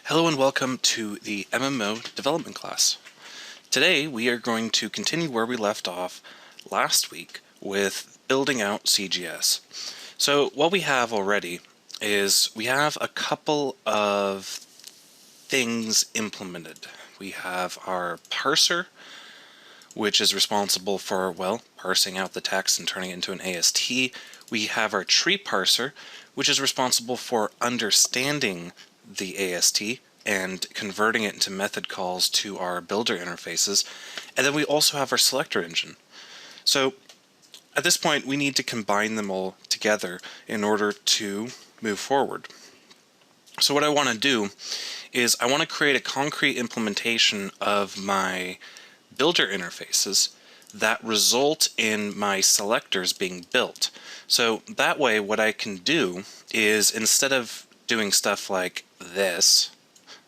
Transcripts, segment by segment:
Hello and welcome to the MMO development class. Today we are going to continue where we left off last week with building out CGS. So what we have already is we have a couple of things implemented. We have our parser, which is responsible for, well, parsing out the text and turning it into an AST. We have our tree parser, which is responsible for understanding the AST and converting it into method calls to our builder interfaces. And then we also have our selector engine. So at this point, we need to combine them all together in order to move forward. So what I want to do is I want to create a concrete implementation of my builder interfaces that result in my selectors being built. So that way what I can do is, instead of doing stuff like this,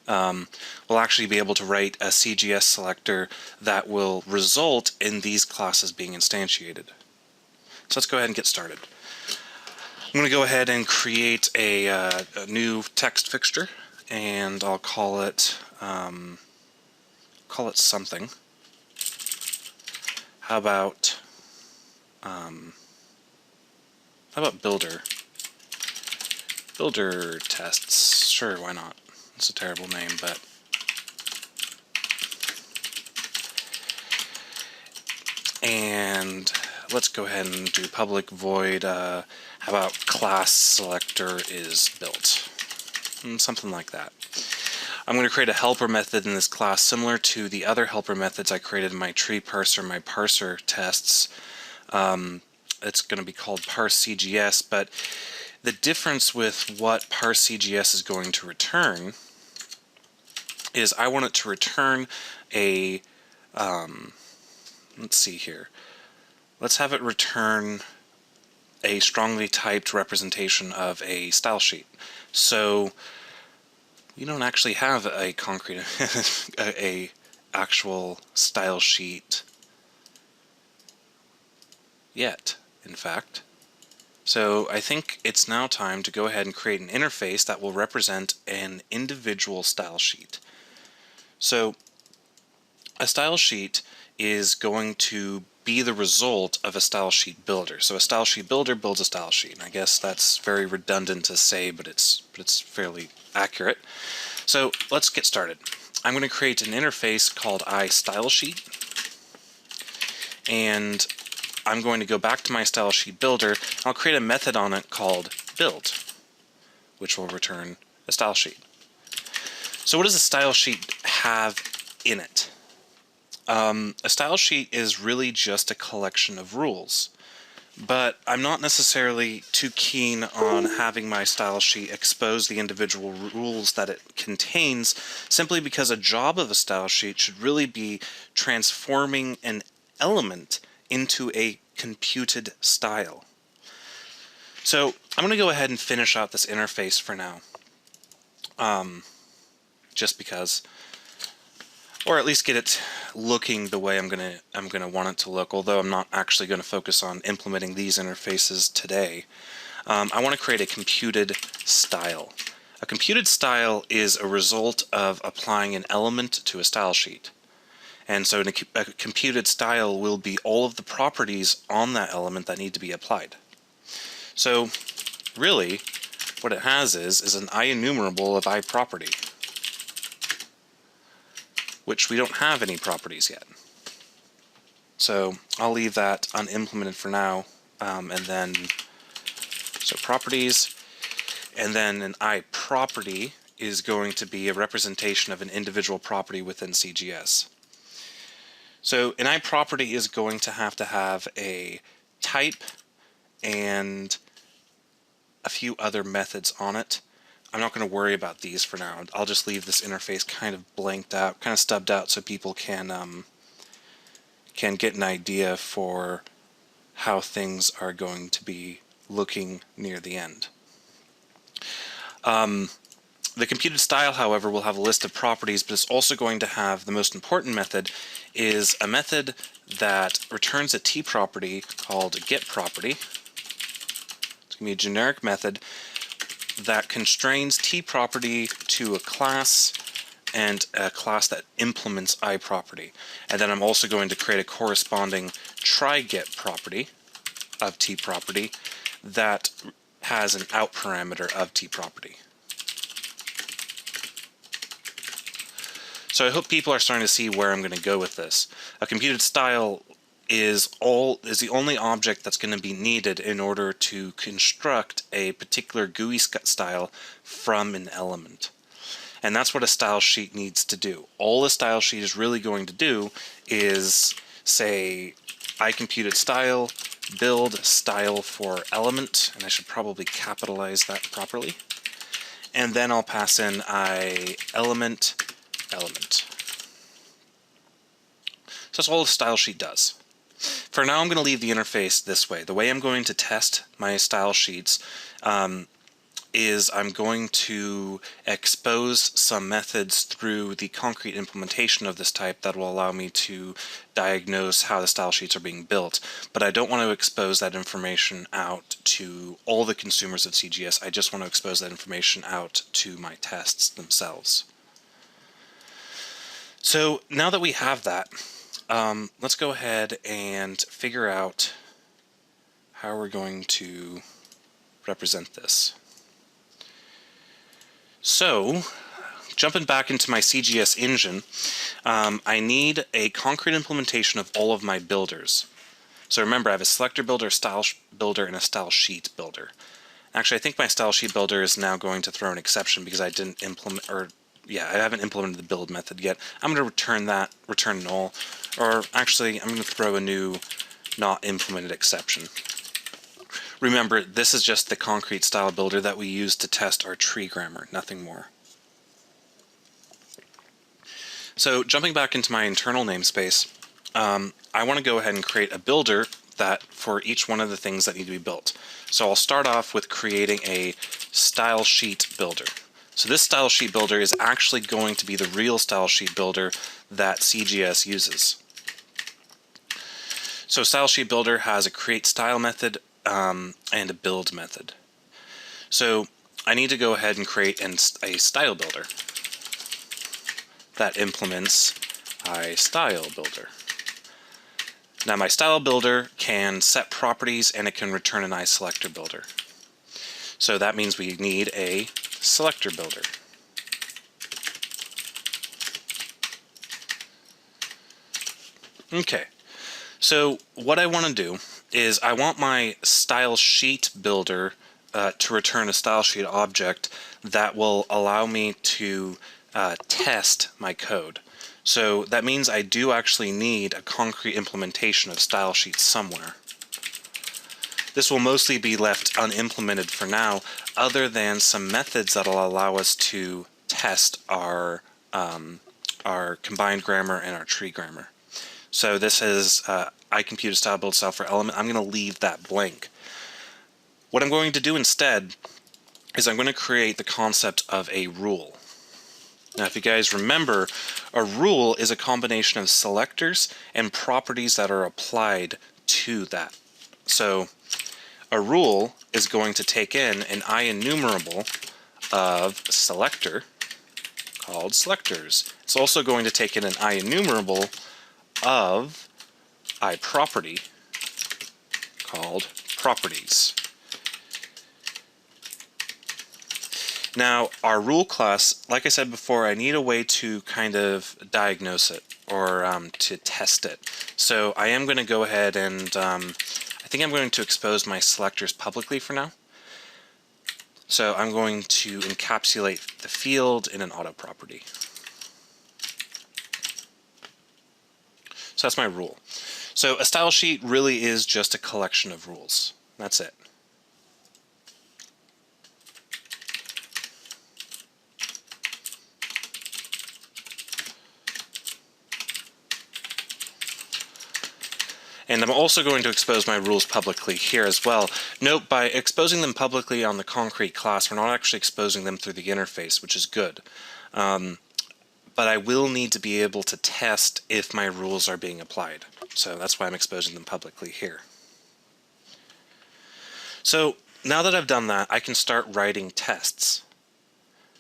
we'll actually be able to write a CGS selector that will result in these classes being instantiated. So let's go ahead and get started. I'm going to go ahead and create a new text fixture, and I'll call it something. How about builder tests? Sure, why not? It's a terrible name, but and let's go ahead and do public void. How about class selector is built? Something like that. I'm going to create a helper method in this class similar to the other helper methods I created in my tree parser, my parser tests. It's going to be called parse CGS, but the difference with what parse CGS is going to return is I want it to return a, let's see here, let's have it return a strongly typed representation of a style sheet. So we don't actually have a concrete, a actual style sheet yet, in fact. So I think it's now time to go ahead and create an interface that will represent an individual style sheet. So a style sheet is going to be the result of a style sheet builder. So a style sheet builder builds a style sheet. And I guess that's very redundant to say, but it's fairly accurate. So let's get started. I'm going to create an interface called iStyleSheet, and I'm going to go back to my style sheet builder. I'll create a method on it called build, which will return a style sheet. So what does a style sheet have in it? A style sheet is really just a collection of rules, but I'm not necessarily too keen on having my style sheet expose the individual rules that it contains, simply because a job of a style sheet should really be transforming an element into a computed style. So I'm going to go ahead and finish out this interface for now, just because, or at least get it looking the way I'm gonna want it to look. Although I'm not actually going to focus on implementing these interfaces today. I want to create a computed style. A computed style is a result of applying an element to a style sheet. And so a computed style will be all of the properties on that element that need to be applied. So really, what it has is an IEnumerable of iProperty, which we don't have any properties yet. So I'll leave that unimplemented for now, and then, so properties, and then an iProperty is going to be a representation of an individual property within CGS. So an iProperty is going to have a type and a few other methods on it. I'm not going to worry about these for now. I'll just leave this interface kind of blanked out, kind of stubbed out, so people can get an idea for how things are going to be looking near the end. The computed style, however, will have a list of properties, but it's also going to have the most important method, is a method that returns a T property called getProperty. It's going to be a generic method that constrains tProperty to a class and a class that implements iProperty. And then I'm also going to create a corresponding try-get property of tProperty that has an out parameter of tProperty. So I hope people are starting to see where I'm going to go with this. A computed style is the only object that's going to be needed in order to construct a particular GUI style from an element. And that's what a style sheet needs to do. All a style sheet is really going to do is say iComputedStyle build style for element, and I should probably capitalize that properly. And then I'll pass in element. So that's all the style sheet does. For now, I'm going to leave the interface this way. The way I'm going to test my style sheets is I'm going to expose some methods through the concrete implementation of this type that will allow me to diagnose how the style sheets are being built. But I don't want to expose that information out to all the consumers of CGS. I just want to expose that information out to my tests themselves. So now that we have that, let's go ahead and figure out how we're going to represent this. So, jumping back into my CGS engine, I need a concrete implementation of all of my builders. So remember, I have a selector builder, style builder, and a style sheet builder. Actually, I think my style sheet builder is now going to throw an exception because I didn't implement, I haven't implemented the build method yet. I'm going to return null, or actually, I'm going to throw a new not implemented exception. Remember, this is just the concrete style builder that we use to test our tree grammar, nothing more. So jumping back into my internal namespace, I want to go ahead and create a builder that for each one of the things that need to be built. So I'll start off with creating a style sheet builder. So this style sheet builder is actually going to be the real style sheet builder that CGS uses. So style sheet builder has a create style method and a build method. So I need to go ahead and create a style builder that implements iStyleBuilder. Now my style builder can set properties and it can return an iSelector builder. So that means we need a selector builder. Okay, so what I want to do is I want my style sheet builder to return a style sheet object that will allow me to test my code. So that means I do actually need a concrete implementation of style sheets somewhere. This will mostly be left unimplemented for now, other than some methods that will allow us to test our combined grammar and our tree grammar. So this is iComputedStyle build style for element. I'm going to leave that blank. What I'm going to do instead is I'm going to create the concept of a rule. Now, if you guys remember, a rule is a combination of selectors and properties that are applied to that. So a rule is going to take in an IEnumerable of selector called selectors. It's also going to take in an IEnumerable of iProperty called properties. Now, our rule class, like I said before, I need a way to kind of diagnose it or to test it. So I am going to go ahead and I think I'm going to expose my selectors publicly for now. So I'm going to encapsulate the field in an auto property. So that's my rule. So a style sheet really is just a collection of rules. That's it. And I'm also going to expose my rules publicly here as well. Note, by exposing them publicly on the concrete class, we're not actually exposing them through the interface, which is good. But I will need to be able to test if my rules are being applied. So that's why I'm exposing them publicly here. So now that I've done that, I can start writing tests.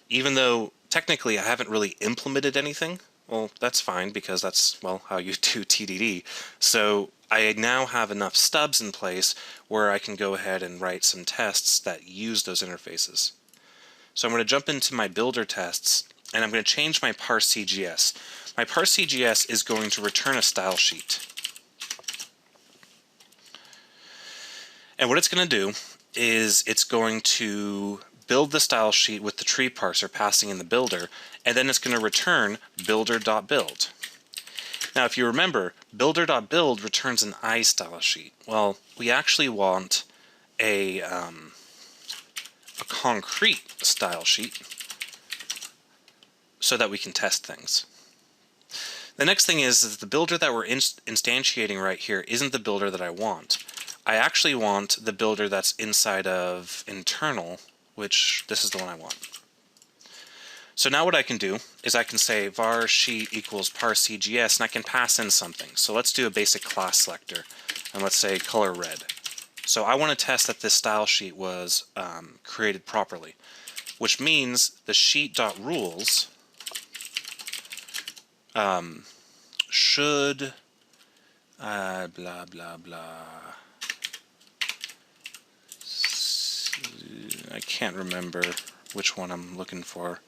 Even though technically I haven't really implemented anything, well, that's fine because that's, well, how you do TDD. So I now have enough stubs in place where I can go ahead and write some tests that use those interfaces. So I'm going to jump into my builder tests, and I'm going to change my parse CGS. My parse CGS is going to return a style sheet. And what it's going to do is it's going to build the style sheet with the tree parser passing in the builder, and then it's going to return builder.build. Now, if you remember, builder.build returns an iStyle sheet. Well, we actually want a concrete style sheet so that we can test things. The next thing is that the builder that we're instantiating right here isn't the builder that I want. I actually want the builder that's inside of internal, which this is the one I want. So now what I can do is I can say var sheet equals parse CGS, and I can pass in something. So let's do a basic class selector, and let's say color red. So I want to test that this style sheet was created properly, which means the sheet.rules should blah blah blah. I can't remember which one I'm looking for.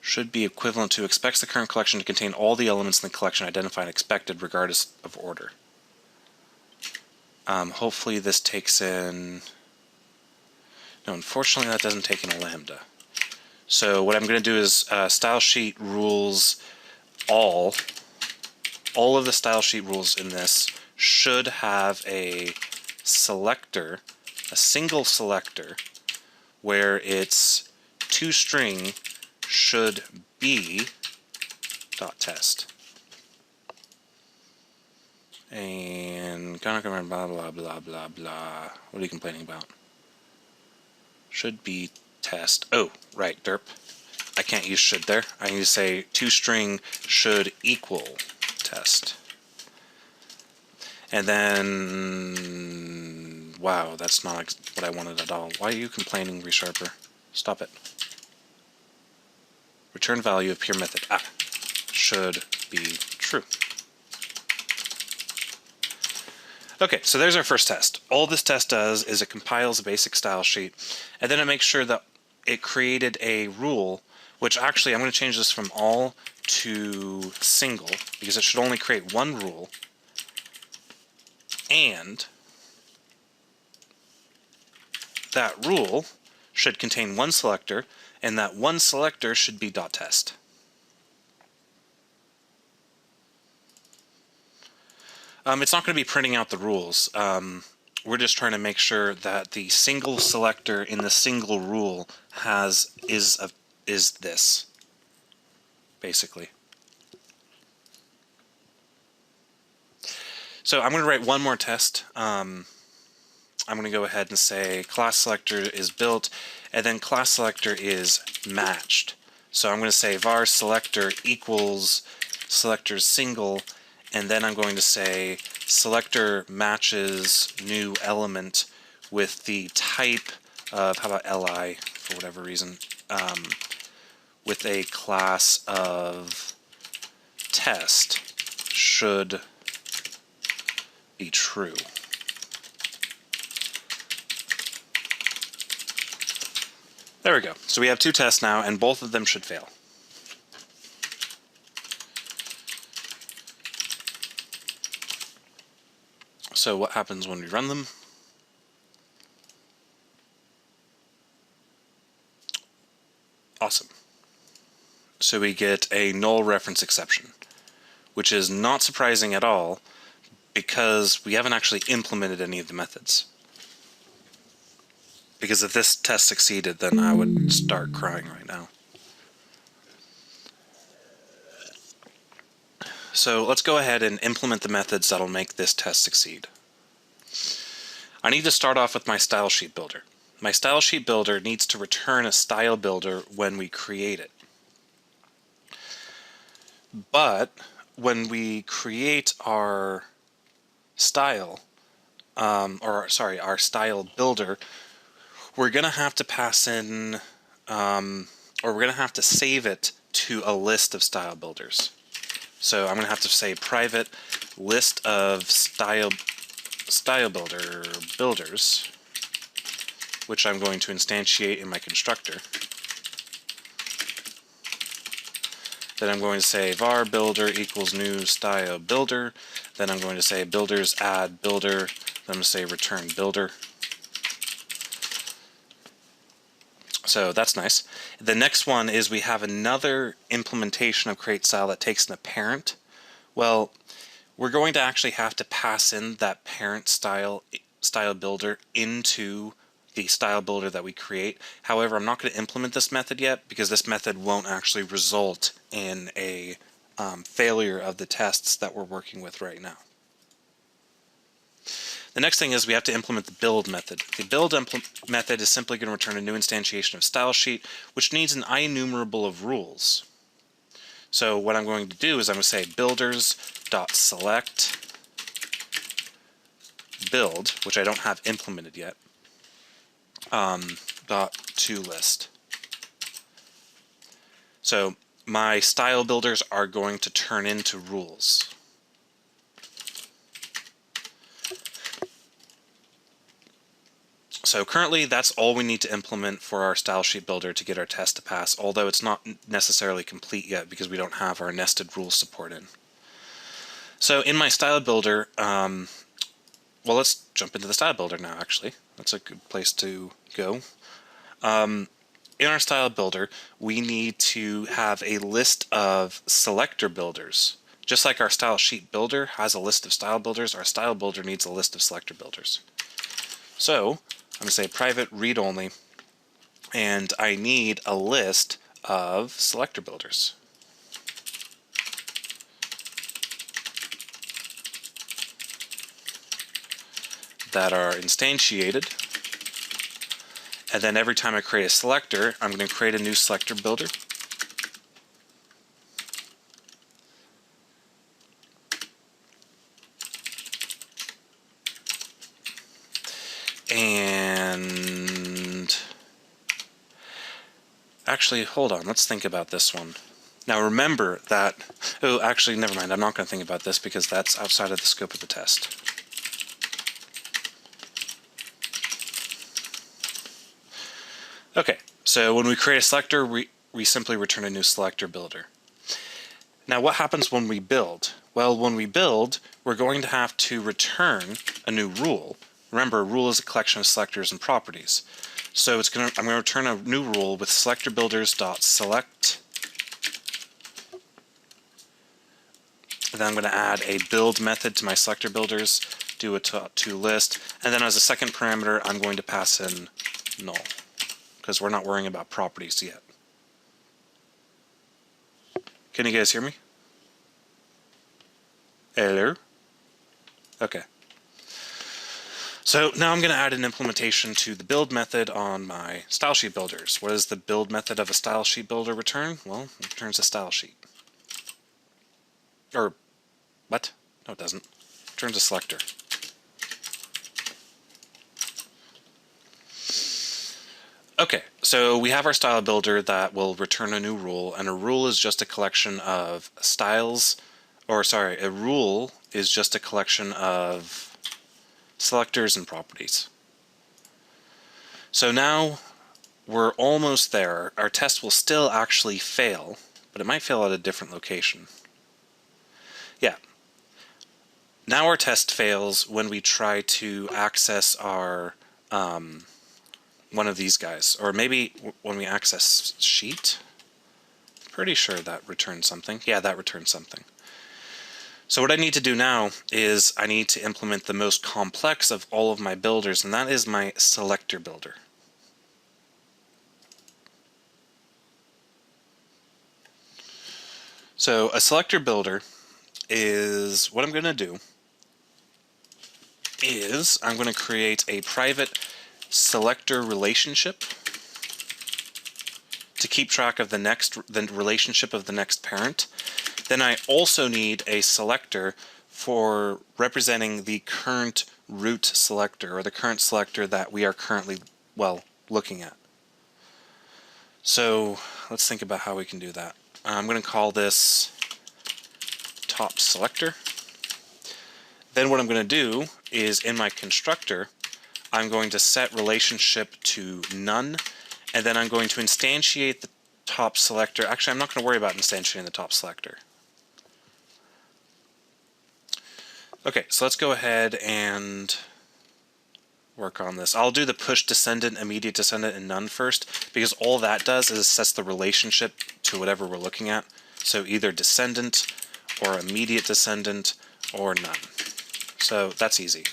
Should be equivalent to expects the current collection to contain all the elements in the collection identified and expected regardless of order. Hopefully this takes in... No, unfortunately that doesn't take in a lambda. So what I'm going to do is style sheet rules all of the style sheet rules in this should have a selector, a single selector, where its toString should be .test. And gonna blah blah blah blah blah. What are you complaining about? Should be test. Oh, right, derp. I can't use should there. I need to say toString should equal test. And then, wow, that's not what I wanted at all. Why are you complaining, ReSharper? Stop it. Return value of pure method. Should be true. Okay, so there's our first test. All this test does is it compiles a basic style sheet, and then it makes sure that it created a rule, which actually I'm going to change this from all to single, because it should only create one rule, and that rule should contain one selector, and that one selector should be .test. It's not going to be printing out the rules. We're just trying to make sure that the single selector in the single rule is this, basically. So I'm going to write one more test. I'm going to go ahead and say class selector is built, and then class selector is matched. So I'm going to say var selector equals selector single, and then I'm going to say selector matches new element with the type of, how about li, for whatever reason, with a class of test should be true. There we go. So we have two tests now, and both of them should fail. So what happens when we run them? Awesome. So we get a null reference exception, which is not surprising at all because we haven't actually implemented any of the methods. Because if this test succeeded, then I would start crying right now. So let's go ahead and implement the methods that'll make this test succeed. I need to start off with my style sheet builder. My style sheet builder needs to return a style builder when we create it. But when we create our style, our style builder, we're going to have to pass in, or we're going to have to save it to a list of style builders. So I'm going to have to say private list of style builder builders, which I'm going to instantiate in my constructor. Then I'm going to say var builder equals new style builder. Then I'm going to say builders add builder. Then I'm going to say return builder. So that's nice. The next one is we have another implementation of create style that takes in a parent. Well, we're going to actually have to pass in that parent style builder into the style builder that we create. However, I'm not going to implement this method yet because this method won't actually result in a failure of the tests that we're working with right now. The next thing is we have to implement the build method. The build method is simply going to return a new instantiation of style sheet, which needs an IEnumerable of rules. So what I'm going to do is I'm going to say builders.select build, which I don't have implemented yet, .toList. So my style builders are going to turn into rules. So currently that's all we need to implement for our style sheet builder to get our test to pass, although it's not necessarily complete yet because we don't have our nested rules support in. So in my style builder, well, let's jump into the style builder now actually. That's a good place to go. In our style builder, we need to have a list of selector builders. Just like our style sheet builder has a list of style builders, our style builder needs a list of selector builders. So I'm going to say private read only, and I need a list of selector builders. That are instantiated, and then every time I create a selector, I'm going to create a new selector builder. And actually, hold on, let's think about this one. Now remember that, oh, actually, never mind, I'm not going to think about this because that's outside of the scope of the test. Okay, so when we create a selector, we simply return a new selector builder. Now what happens when we build? Well, when we build, we're going to have to return a new rule. Remember, a rule is a collection of selectors and properties. So I'm going to return a new rule with selector builders.select. Then I'm going to add a build method to my selector builders, do a toList, and then as a second parameter, I'm going to pass in null, because we're not worrying about properties yet. Can you guys hear me? Hello? Okay. So now I'm going to add an implementation to the build method on my style sheet builders. What does the build method of a style sheet builder return? Well, it returns a style sheet. Or, what? No, it doesn't. It returns a selector. Okay, so we have our style builder that will return a new rule, and a rule is just a collection of styles, or sorry, a rule is just a collection of selectors and properties. So now we're almost there. Our test will still actually fail, but it might fail at a different location. Yeah. Now our test fails when we try to access our one of these guys, or maybe when we access sheet. Pretty sure that returns something. Yeah, that returns something. So what I need to do now is I need to implement the most complex of all of my builders, and that is my selector builder. So a selector builder is, what I'm going to do is I'm going to create a private selector relationship to keep track of the relationship of the next parent. Then I also need a selector for representing the current root selector, or the current selector that we are currently, well, looking at. So let's think about how we can do that. I'm going to call this top selector. Then what I'm going to do is in my constructor, I'm going to set relationship to none, and then I'm going to instantiate the top selector. Actually, I'm not going to worry about instantiating the top selector. Okay, so let's go ahead and work on this. I'll do the push descendant, immediate descendant, and none first, because all that does is sets the relationship to whatever we're looking at. So either descendant or immediate descendant or none. So that's easy.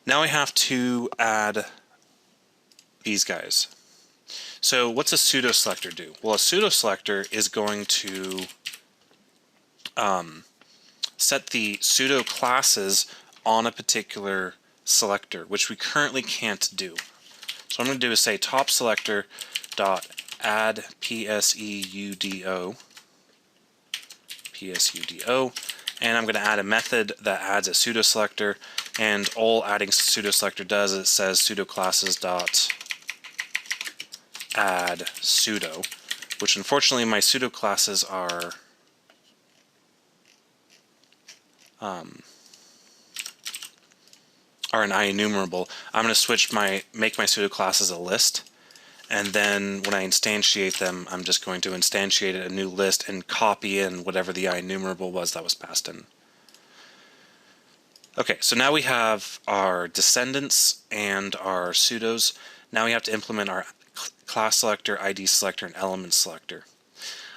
Now I have to add these guys. So what's a pseudo selector do? Well, a pseudo selector is going to set the pseudo classes on a particular selector, which we currently can't do. So what I'm going to do is say top selector dot add pseudo, and I'm going to add a method that adds a pseudo selector, and all adding pseudo selector does is it says pseudo classes dot add pseudo, which unfortunately my pseudo classes are an IEnumerable. I'm going to make my pseudo classes a list, and then when I instantiate them, I'm just going to instantiate a new list and copy in whatever the IEnumerable was that was passed in. Okay, so now we have our descendants and our pseudos. Now we have to implement our class selector, ID selector, and element selector.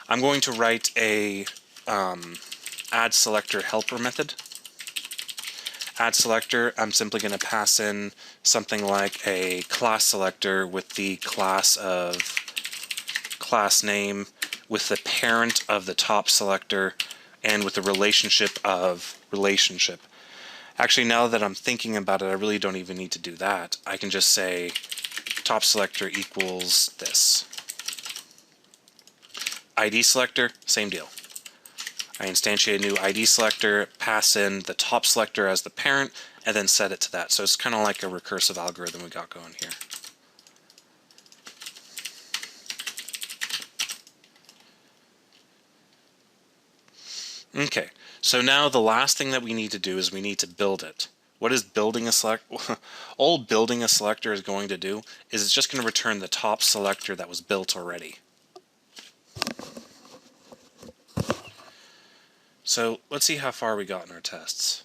I'm going to write a add selector helper method. Add selector, I'm simply going to pass in something like a class selector with the class of class name, with the parent of the top selector, and with the relationship of relationship. Actually, now that I'm thinking about it, I really don't even need to do that. I can just say top selector equals this. ID selector, same deal. I instantiate a new ID selector, pass in the top selector as the parent, and then set it to that. So it's kind of like a recursive algorithm we got going here. Okay, so now the last thing that we need to do is we need to build it. What is building a select? All building a selector is going to do is it's just going to return the top selector that was built already. So let's see how far we got in our tests.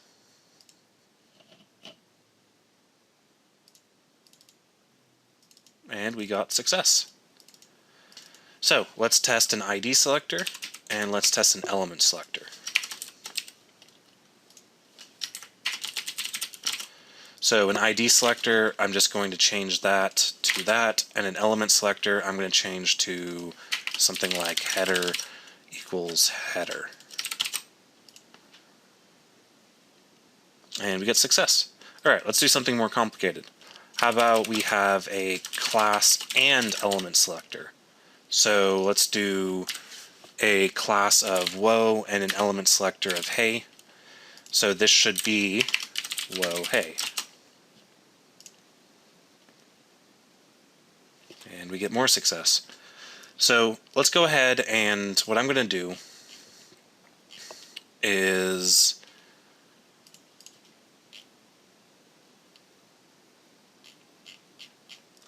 And we got success. So let's test an ID selector, and let's test an element selector. So an ID selector, I'm just going to change that to that, and an element selector, I'm going to change to something like header equals header. And we get success. All right, let's do something more complicated. How about we have a class and element selector? So let's do a class of whoa and an element selector of hey. So this should be whoa hey. And we get more success. So let's go ahead, and what I'm going to do is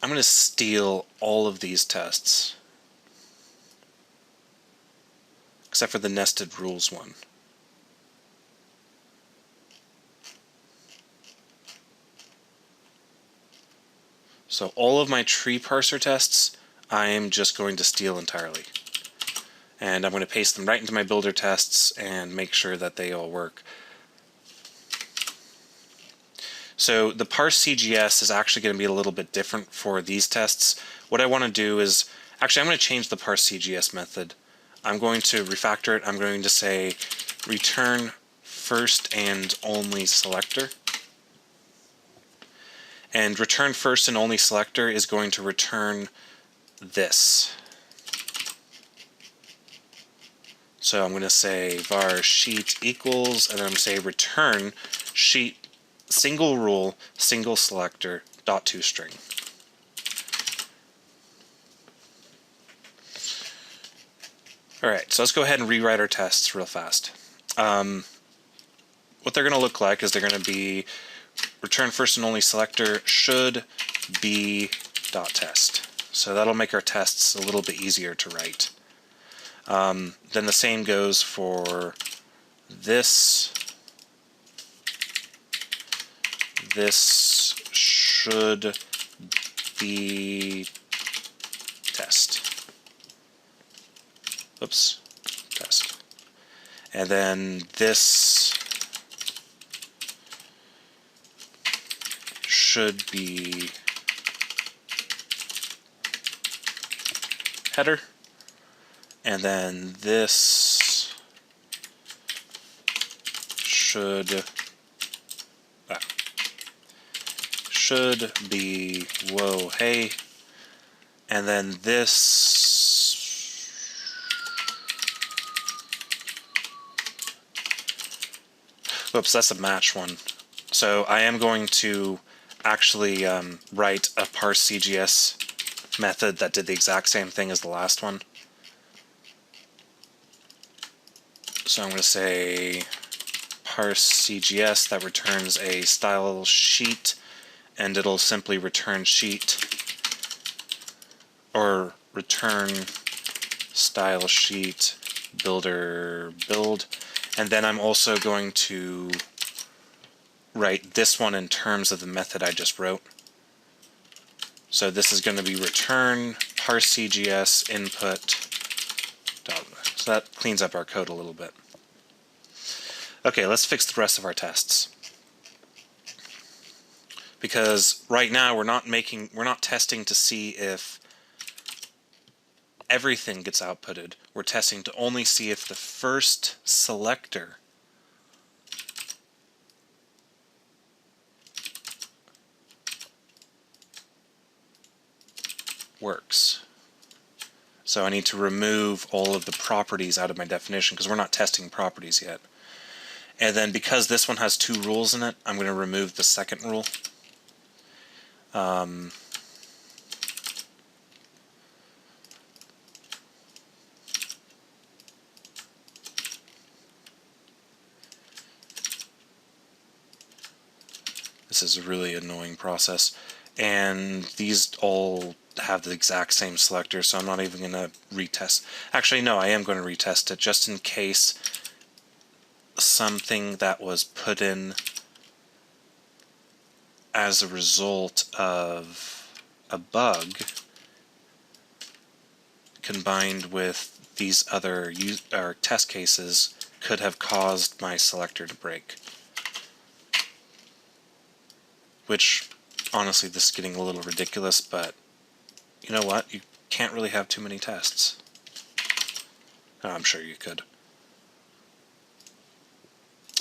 I'm going to steal all of these tests, except for the nested rules one. So all of my tree parser tests, I am just going to steal entirely. And I'm going to paste them right into my builder tests and make sure that they all work. So the parse CGS is actually going to be a little bit different for these tests. What I want to do is, actually I'm going to change the parse CGS method. I'm going to refactor it. I'm going to say return first and only selector. And return first and only selector is going to return this. So I'm going to say var sheet equals, and then I'm going to say return sheet single rule, single selector, .toString. Alright, so let's go ahead and rewrite our tests real fast. What they're going to look like is they're going to be return first and only selector should be .test. So that'll make our tests a little bit easier to write. Then the same goes for this. This should be test. Oops, test. And then this should be header. And then this should be whoa hey, and then this whoops, that's a match one. So I am going to actually write a parse CGS method that did the exact same thing as the last one. So I'm going to say parse CGS that returns a style sheet, and it'll simply return sheet or return style sheet builder build. And then I'm also going to write this one in terms of the method I just wrote. So this is going to be return parse CGS input. So that cleans up our code a little bit. Okay, let's fix the rest of our tests. Because right now we're not testing to see if everything gets outputted. We're testing to only see if the first selector works. So I need to remove all of the properties out of my definition because we're not testing properties yet. And then because this one has two rules in it, I'm going to remove the second rule. This is a really annoying process, and these all have the exact same selector, so I'm not even going to retest. Actually, no, I am going to retest it just in case something that was put in as a result of a bug combined with these other test cases could have caused my selector to break. Which, honestly, this is getting a little ridiculous, but you know what? You can't really have too many tests. Oh, I'm sure you could.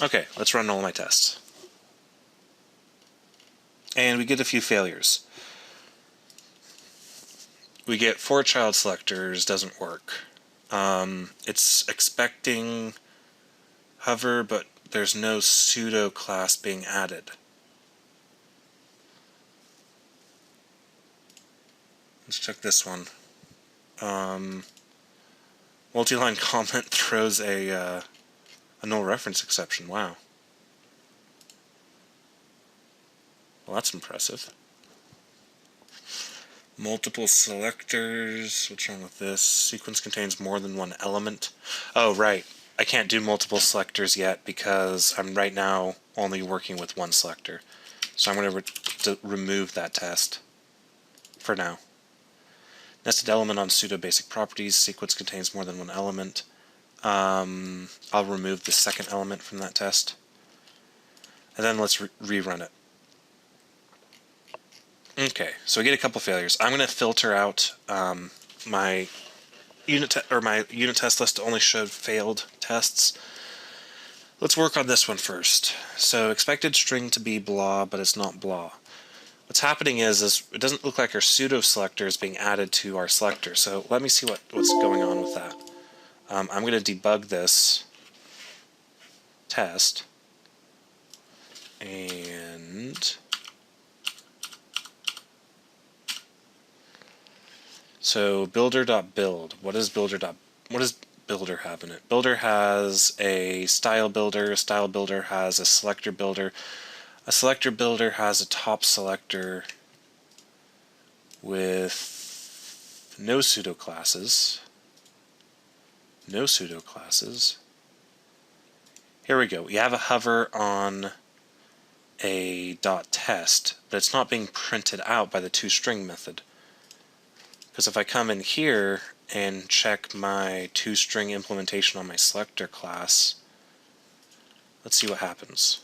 Okay, let's run all my tests. And we get a few failures. We get for child selectors doesn't work. It's expecting hover, but there's no pseudo class being added. Let's check this one. Multi-line comment throws a null reference exception. Wow. Well, that's impressive. Multiple selectors. What's wrong with this? Sequence contains more than one element. Oh, right. I can't do multiple selectors yet because I'm right now only working with one selector. So I'm going to remove that test for now. Nested element on pseudo basic properties. Sequence contains more than one element. I'll remove the second element from that test. And then let's rerun it. Okay, so we get a couple failures. I'm going to filter out my unit test list to only show failed tests. Let's work on this one first. So expected string to be blah, but it's not blah. What's happening is it doesn't look like our pseudo selector is being added to our selector. So let me see what's going on with that. I'm going to debug this test. And so builder.build, what does builder have in it? Builder has a style builder has a selector builder has a top selector with no pseudo classes. Here we go. We have a hover on a .test, but it's not being printed out by the toString method. Because if I come in here and check my toString implementation on my selector class, let's see what happens.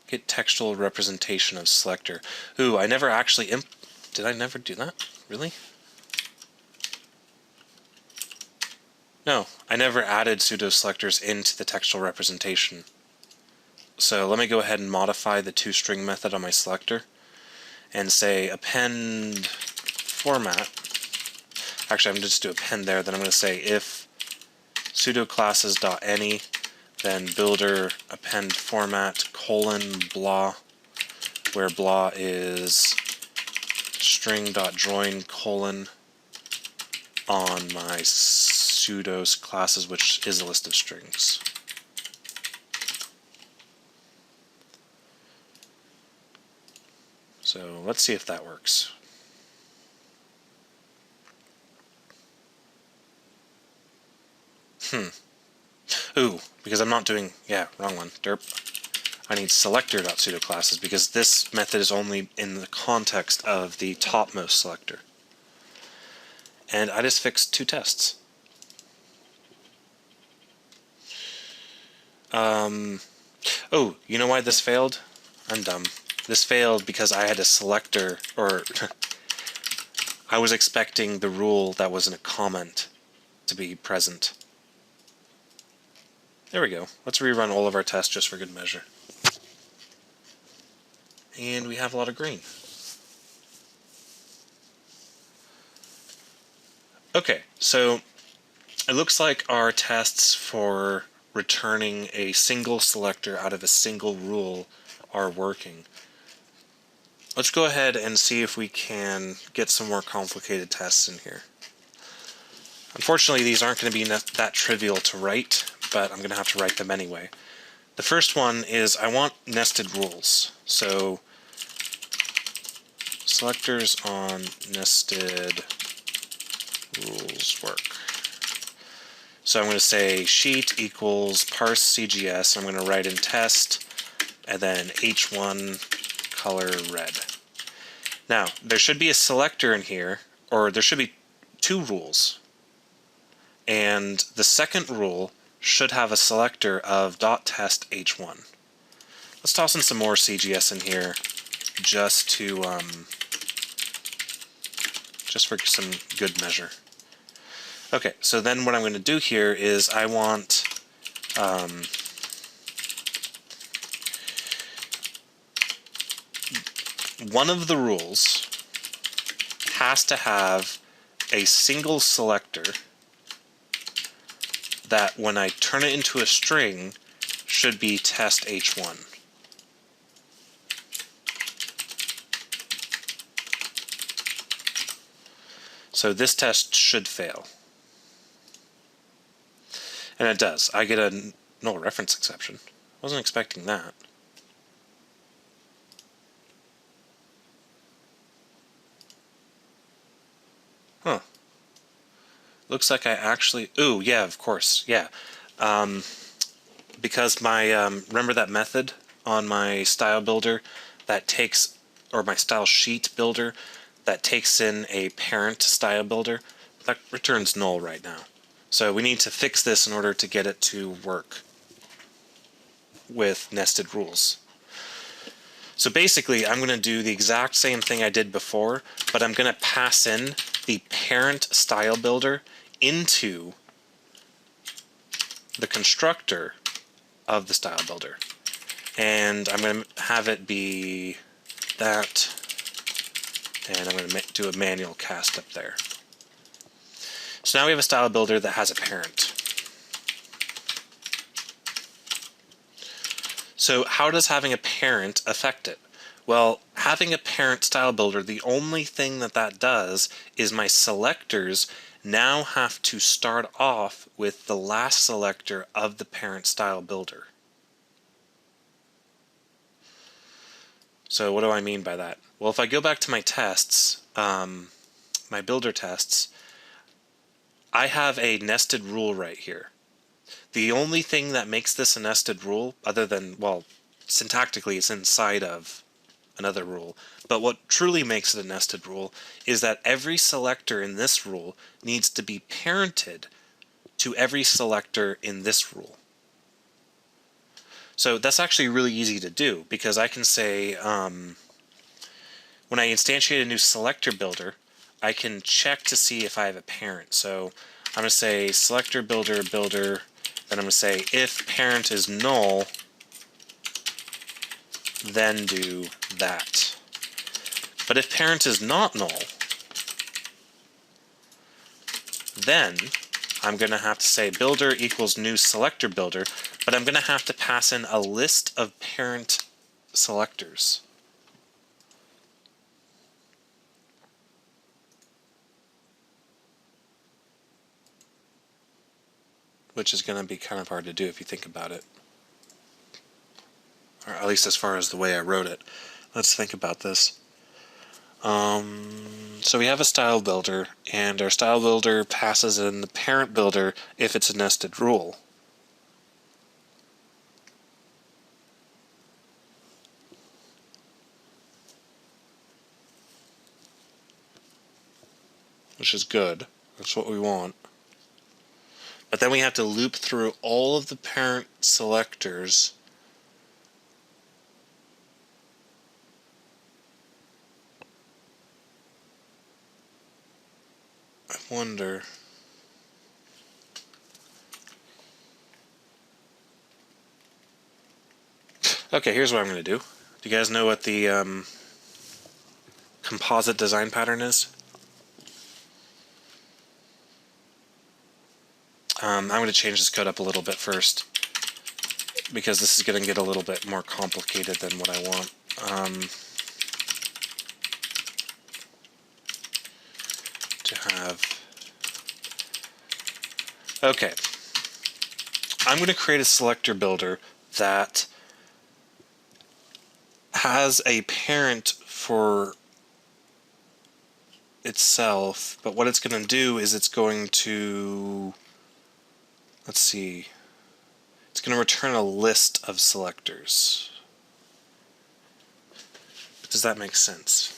Get textual representation of selector. Ooh, I never actually did I never do that? Really? No, I never added pseudo selectors into the textual representation. So let me go ahead and modify the toString method on my selector and say append format. Actually, I'm just going to do append there. Then I'm going to say if pseudo classes.any, then builder append format colon blah, where blah is string.join colon on my pseudo classes, which is a list of strings. So let's see if that works. Ooh, because I'm not doing, wrong one, derp. I need selector.pseudoclasses because this method is only in the context of the topmost selector. And I just fixed 2 tests. Oh, you know why this failed? I'm dumb. This failed because I had a selector, or I was expecting the rule that was in a comment to be present. There we go. Let's rerun all of our tests just for good measure. And we have a lot of green. Okay, so it looks like our tests for returning a single selector out of a single rule are working. Let's go ahead and see if we can get some more complicated tests in here. Unfortunately, these aren't going to be that trivial to write, but I'm going to have to write them anyway. The first one is I want nested rules. So selectors on nested rules work. So I'm going to say sheet equals parse CGS. I'm going to write in test and then h1 color red. Now, there should be a selector in here, or there should be 2 rules. And the second rule should have a selector of .test h1. Let's toss in some more CGS in here just to just for some good measure. Okay, so then what I'm going to do here is I want one of the rules has to have a single selector that when I turn it into a string should be test h1. So this test should fail. And it does. I get a null reference exception. Wasn't expecting that. Huh. Looks like I actually... Ooh, yeah, of course. Yeah. Because my... remember that method on my style builder that takes... Or my style sheet builder that takes in a parent style builder? That returns null right now. So we need to fix this in order to get it to work with nested rules. So basically, I'm going to do the exact same thing I did before, but I'm going to pass in the parent style builder into the constructor of the style builder. And I'm going to have it be that, and I'm going to do a manual cast up there. So now we have a style builder that has a parent. So how does having a parent affect it? Well, having a parent style builder, the only thing that does is my selectors now have to start off with the last selector of the parent style builder. So what do I mean by that? Well, if I go back to my tests, my builder tests, I have a nested rule right here. The only thing that makes this a nested rule, other than, well, syntactically it's inside of another rule, but what truly makes it a nested rule is that every selector in this rule needs to be parented to every selector in this rule. So that's actually really easy to do, because I can say when I instantiate a new selector builder, I can check to see if I have a parent. So I'm going to say selector builder builder, then I'm going to say if parent is null, then do that. But if parent is not null, then I'm going to have to say builder equals new selector builder, but I'm going to have to pass in a list of parent selectors. Which is going to be kind of hard to do if you think about it. Or at least as far as the way I wrote it. Let's think about this. So we have a style builder, and our style builder passes in the parent builder if it's a nested rule. Which is good. That's what we want. But then we have to loop through all of the parent selectors I wonder. Okay, here's what I'm going to do. Do you guys know what the composite design pattern is? I'm going to change this code up a little bit first, because this is going to get a little bit more complicated than what I want. Okay, I'm going to create a selector builder that has a parent for itself, but what it's going to do is it's going to, let's see, it's going to return a list of selectors. Does that make sense?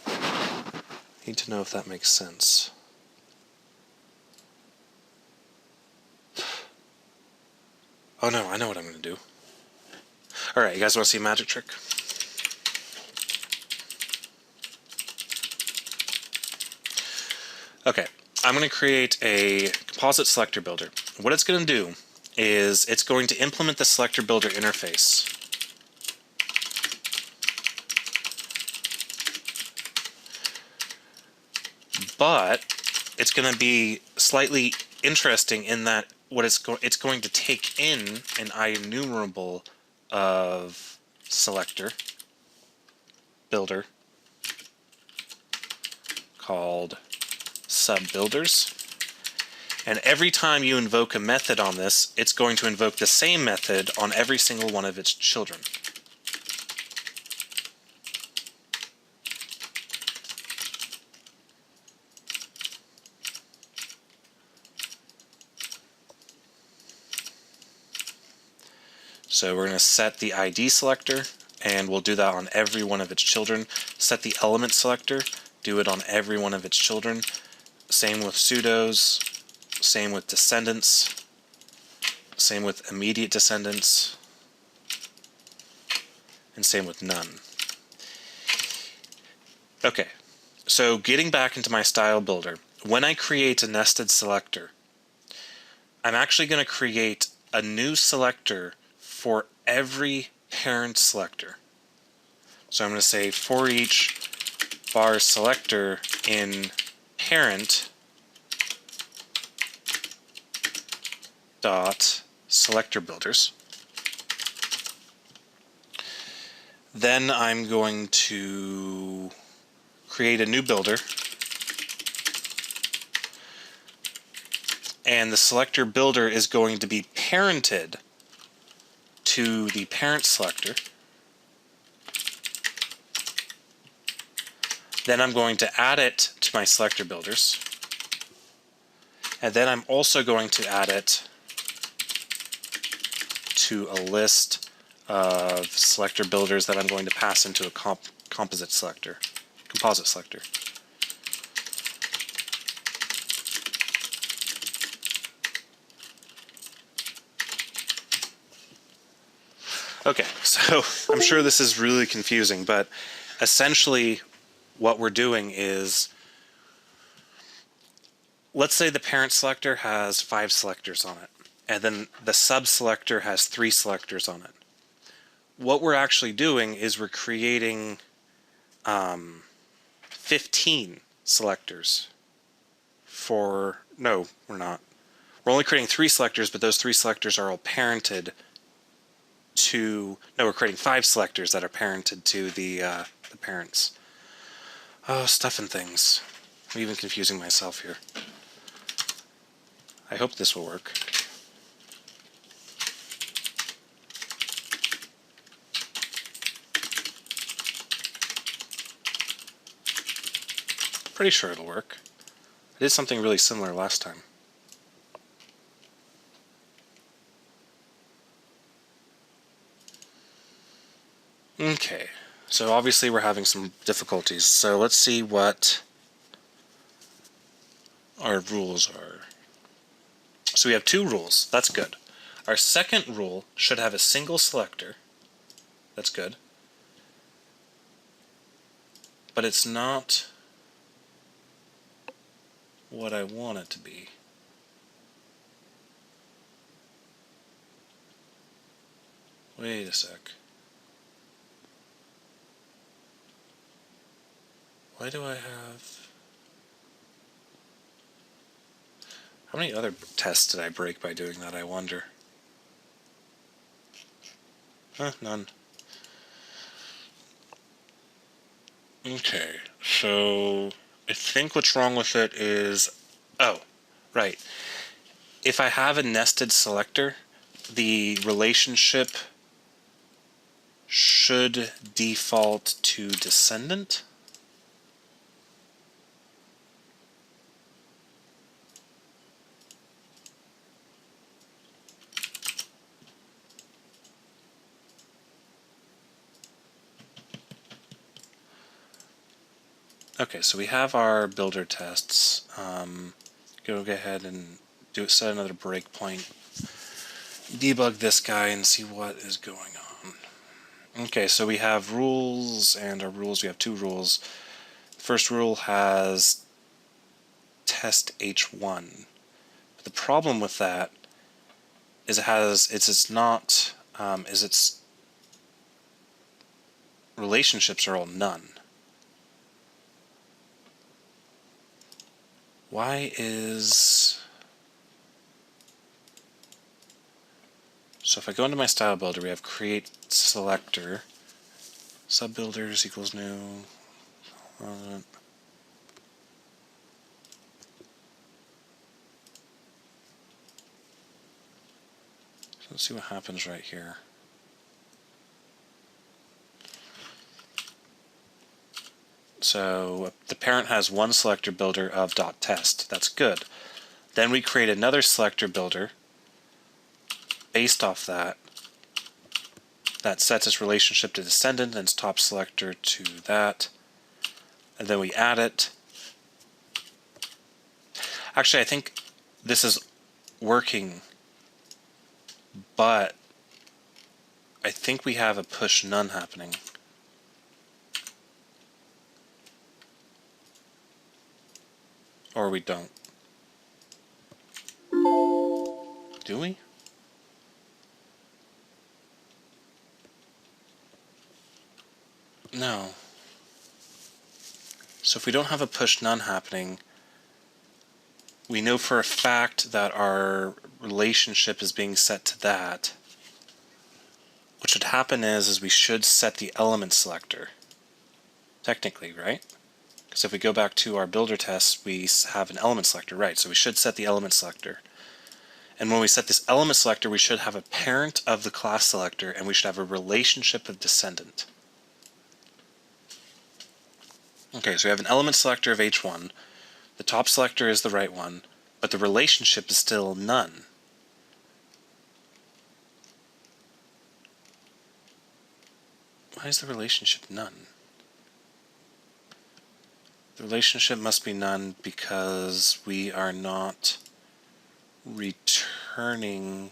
I need to know if that makes sense. Oh no, I know what I'm going to do. Alright, you guys want to see a magic trick? Okay, I'm going to create a composite selector builder. What it's going to do is it's going to implement the selector builder interface. But it's going to be slightly interesting in that what it's going to take in an IEnumerable of selector builder called subbuilders, and every time you invoke a method on this, it's going to invoke the same method on every single one of its children. So we're going to set the ID selector, and we'll do that on every one of its children. Set the element selector, do it on every one of its children. Same with pseudos, same with descendants, same with immediate descendants, and same with none. Okay, so getting back into my style builder, when I create a nested selector, I'm actually going to create a new selector for every parent selector. So I'm going to say for each var selector in parent dot selector builders. Then I'm going to create a new builder. And the selector builder is going to be parented to the parent selector. Then I'm going to add it to my selector builders. And then I'm also going to add it to a list of selector builders that I'm going to pass into a composite selector. Okay, so I'm sure this is really confusing, but essentially what we're doing is, let's say the parent selector has 5 selectors on it, and then the sub-selector has 3 selectors on it. What we're actually doing is we're creating 15 selectors for, no, we're not. We're only creating 3 selectors, but those 3 selectors are all parented to, no, we're creating 5 selectors that are parented to the parents. Oh, stuff and things. I'm even confusing myself here. I hope this will work. Pretty sure it'll work. I did something really similar last time. Okay, so obviously we're having some difficulties, so let's see what our rules are. So we have 2 rules, that's good. Our second rule should have a single selector, that's good. But it's not what I want it to be. Wait a sec. Why do I have... How many other tests did I break by doing that, I wonder? None. Okay, so I think what's wrong with it is... Oh, right. If I have a nested selector, the relationship should default to descendant. Okay, so we have our builder tests. Go ahead and set another breakpoint. Debug this guy and see what is going on. Okay, so we have rules, and our rules, we have 2 rules. First rule has test h1. But the problem with that is its relationships are all none. Why is... So if I go into my style builder, we have create selector, subbuilders equals new, so let's see what happens right here. So the parent has 1 selector builder of .test. That's good. Then we create another selector builder based off that sets its relationship to descendant and its top selector to that. And then we add it. Actually, I think this is working, but I think we have a push none happening. Or we don't. Do we? No. So if we don't have a push none happening, we know for a fact that our relationship is being set to that, what should happen is we should set the element selector. Technically, right? Because if we go back to our builder test, we have an element selector, right? So we should set the element selector. And when we set this element selector, we should have a parent of the class selector, and we should have a relationship of descendant. Okay, so we have an element selector of h1. The top selector is the right one, but the relationship is still none. Why is the relationship none? The relationship must be none because we are not returning,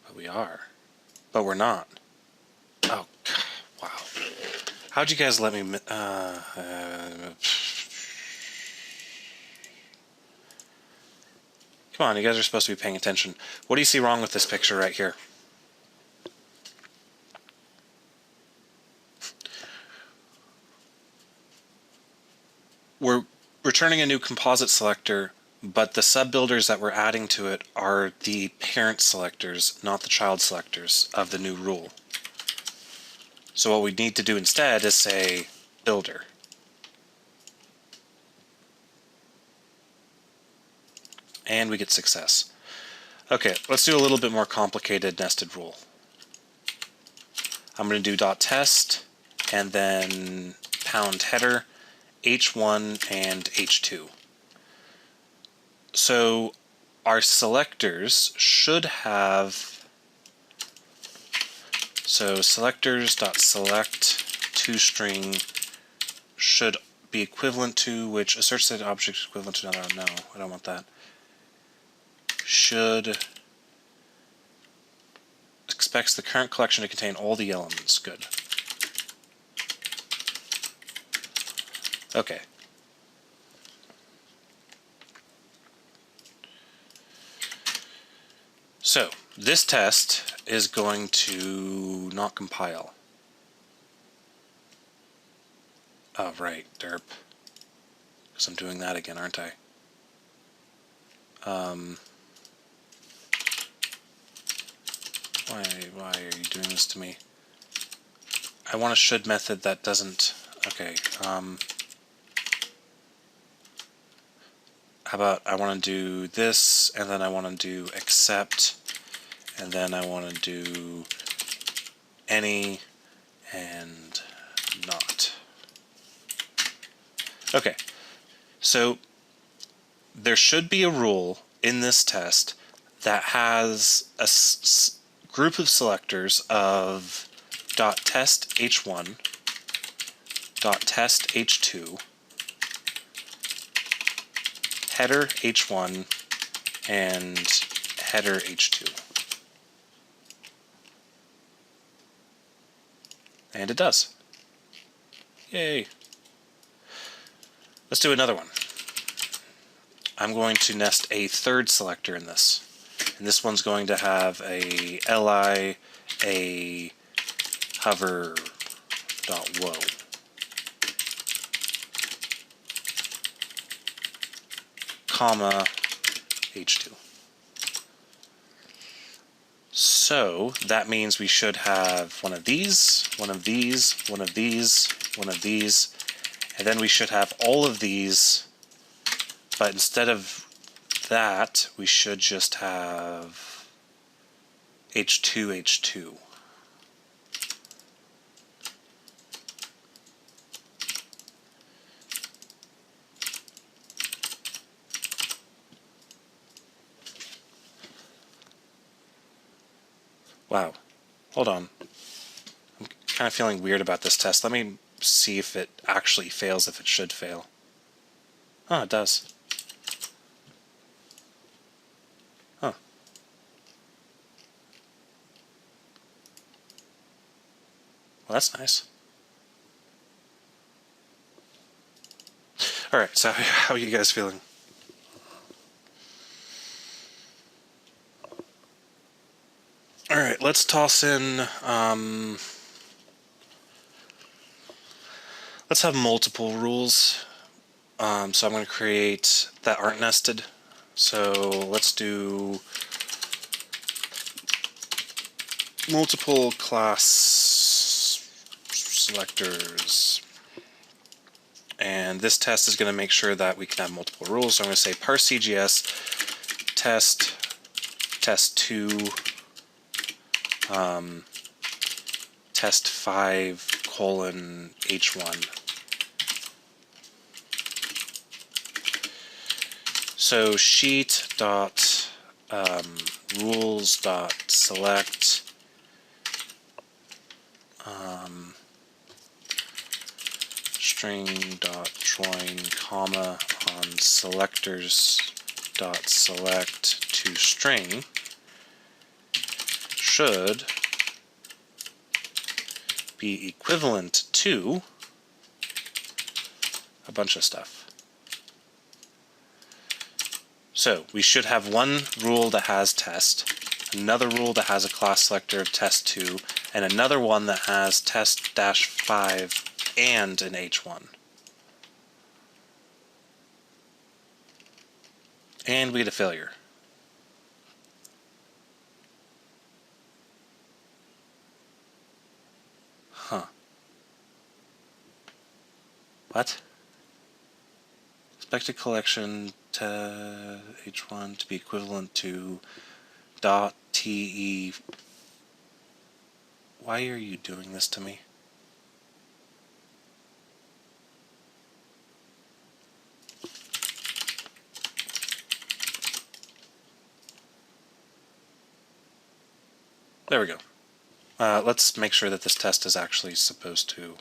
but we are, but we're not. Oh, God, wow. How'd you guys let me, come on, you guys are supposed to be paying attention. What do you see wrong with this picture right here? We're returning a new composite selector, but the sub-builders that we're adding to it are the parent selectors, not the child selectors of the new rule. So what we need to do instead is say builder. And we get success. Okay, let's do a little bit more complicated nested rule. I'm going to do .test and then pound header, h1 and h2. So our selectors should have, so selectors.select toString should be equivalent to, which asserts that object is equivalent to another. No, I don't want that. Should expects the current collection to contain all the elements. Good. Okay. So this test is going to not compile. Oh, right, derp. Because I'm doing that again, aren't I? Why are you doing this to me? I want a should method that doesn't. Okay. How about I want to do this, and then I want to do except, and then I want to do any and not. Okay, so there should be a rule in this test that has a group of selectors of .test h1, .test h2, header h1, and header h2. And it does. Yay. Let's do another one. I'm going to nest a third selector in this. And this one's going to have a li, a hover .whoa. Comma h2. So that means we should have one of these, one of these, one of these, one of these, and then we should have all of these, but instead of that, we should just have h2, h2. Wow. Hold on. I'm kind of feeling weird about this test. Let me see if it actually fails, if it should fail. Oh, it does. Huh. Well, that's nice. Alright, so how are you guys feeling? Alright, let's toss in, let's have multiple rules. So I'm going to create that aren't nested. So let's do multiple class selectors. And this test is going to make sure that we can have multiple rules. So I'm going to say parse CGS test test2 test5 colon h1. So sheet dot rules dot select string dot join comma on selectors dot select to string should be equivalent to a bunch of stuff. So we should have one rule that has test, another rule that has a class selector test2, and another one that has test-5 and an h1. And we get a failure. Huh. What? Expected collection to h1 to be equivalent to dot te. Why are you doing this to me? There we go. Let's make sure that this test is actually supposed to...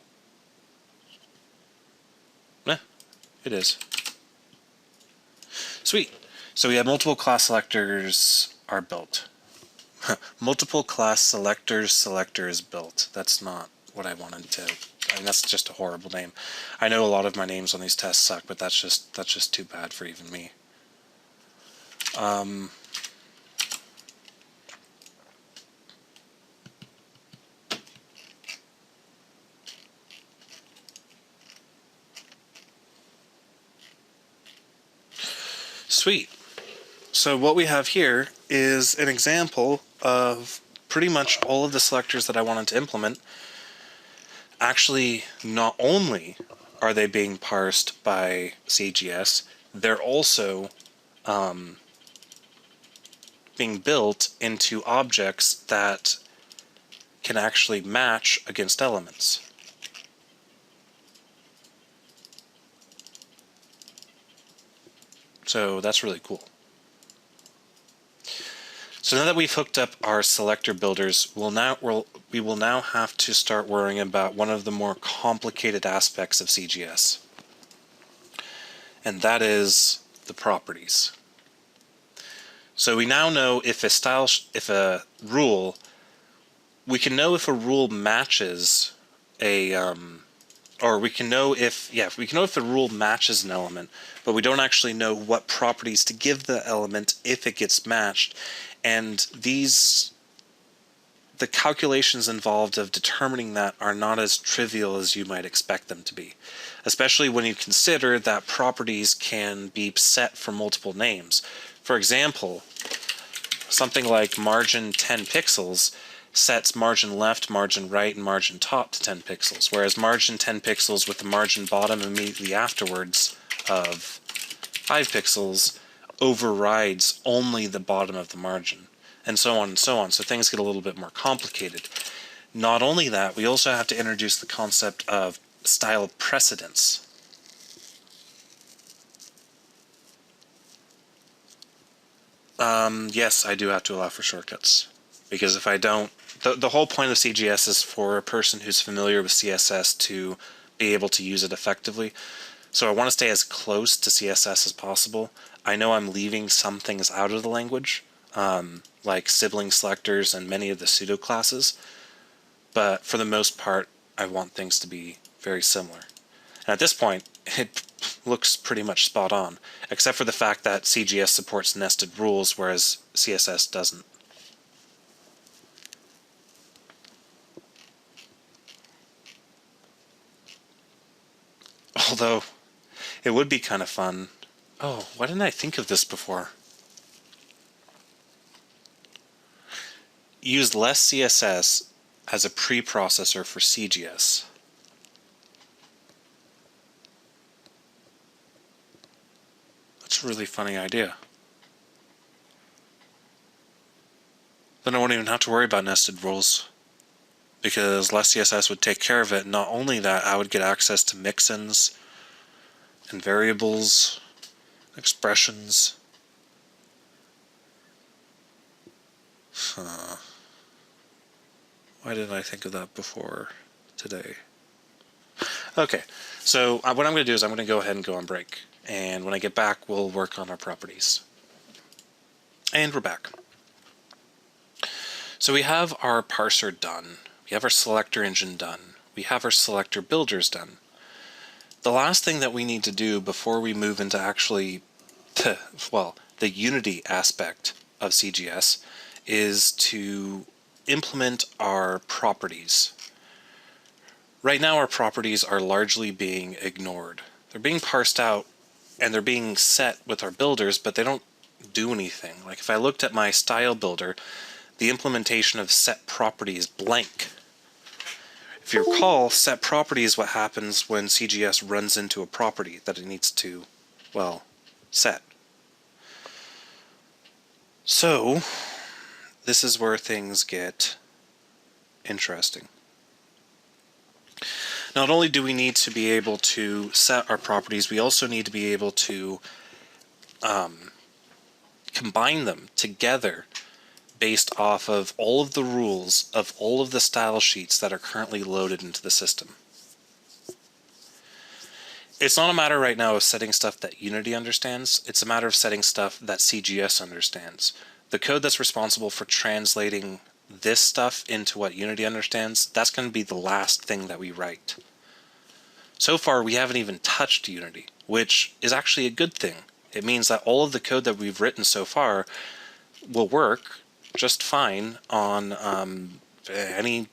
It is. Sweet. So we have multiple class selectors are built. Multiple class selectors built. That's not what I wanted to... I mean, that's just a horrible name. I know a lot of my names on these tests suck, but that's just too bad for even me. Sweet. So what we have here is an example of pretty much all of the selectors that I wanted to implement. Actually, not only are they being parsed by CGS, they're also being built into objects that can actually match against elements. So that's really cool. So now that we've hooked up our selector builders, we will now have to start worrying about one of the more complicated aspects of CGS, and that is the properties. So we now know if a rule, we can know if a rule matches a or we can know if the rule matches an element, but we don't actually know what properties to give the element if it gets matched. And the calculations involved of determining that are not as trivial as you might expect them to be, especially when you consider that properties can be set for multiple names. For example, something like margin 10 pixels sets margin left, margin right, and margin top to 10 pixels, whereas margin 10 pixels with the margin bottom immediately afterwards of 5 pixels overrides only the bottom of the margin, and so on and so on. So things get a little bit more complicated. Not only that, we also have to introduce the concept of style precedence. Yes, I do have to allow for shortcuts, because if I don't, the whole point of CGS is for a person who's familiar with CSS to be able to use it effectively. So I want to stay as close to CSS as possible. I know I'm leaving some things out of the language, like sibling selectors and many of the pseudo classes, but for the most part, I want things to be very similar. And at this point, it looks pretty much spot on, except for the fact that CGS supports nested rules, whereas CSS doesn't. Although, it would be kind of fun. Oh, why didn't I think of this before? use less CSS as a preprocessor for CGS. That's a really funny idea. Then I won't even have to worry about nested rules, because less CSS would take care of it. Not only that, I would get access to mixins and variables, expressions. Huh. Why didn't I think of that before today? Okay, so what I'm going to do is I'm going to go ahead and go on break. And when I get back, we'll work on our properties. And we're back. So we have our parser done. We have our selector engine done. We have our selector builders done. The last thing that we need to do before we move into actually, well, the Unity aspect of CGS is to implement our properties. Right now our properties are largely being ignored. They're being parsed out and they're being set with our builders, but they don't do anything. Like if I looked at my style builder, the implementation of set property is blank. If you recall, set property is what happens when CGS runs into a property that it needs to, well, set. So, this is where things get interesting. Not only do we need to be able to set our properties, we also need to be able to combine them together based off of all of the rules of all of the style sheets that are currently loaded into the system. It's not a matter right now of setting stuff that Unity understands, it's a matter of setting stuff that CGS understands. The code that's responsible for translating this stuff into what Unity understands, that's going to be the last thing that we write. So far, we haven't even touched Unity, which is actually a good thing. It means that all of the code that we've written so far will work just fine on any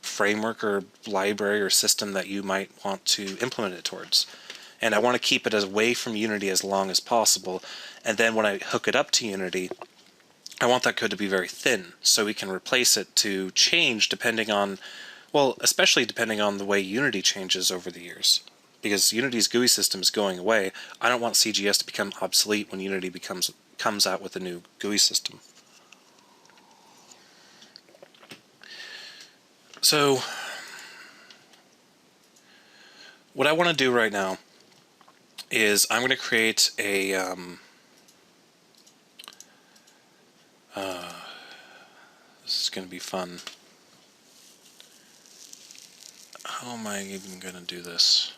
framework or library or system that you might want to implement it towards. And I want to keep it away from Unity as long as possible. And then when I hook it up to Unity, I want that code to be very thin so we can replace it to change depending on, well, especially depending on the way Unity changes over the years. Because Unity's GUI system is going away, I don't want CGS to become obsolete when Unity comes out with a new GUI system. So, what I want to do right now is I'm going to create a this is going to be fun. How am I even going to do this?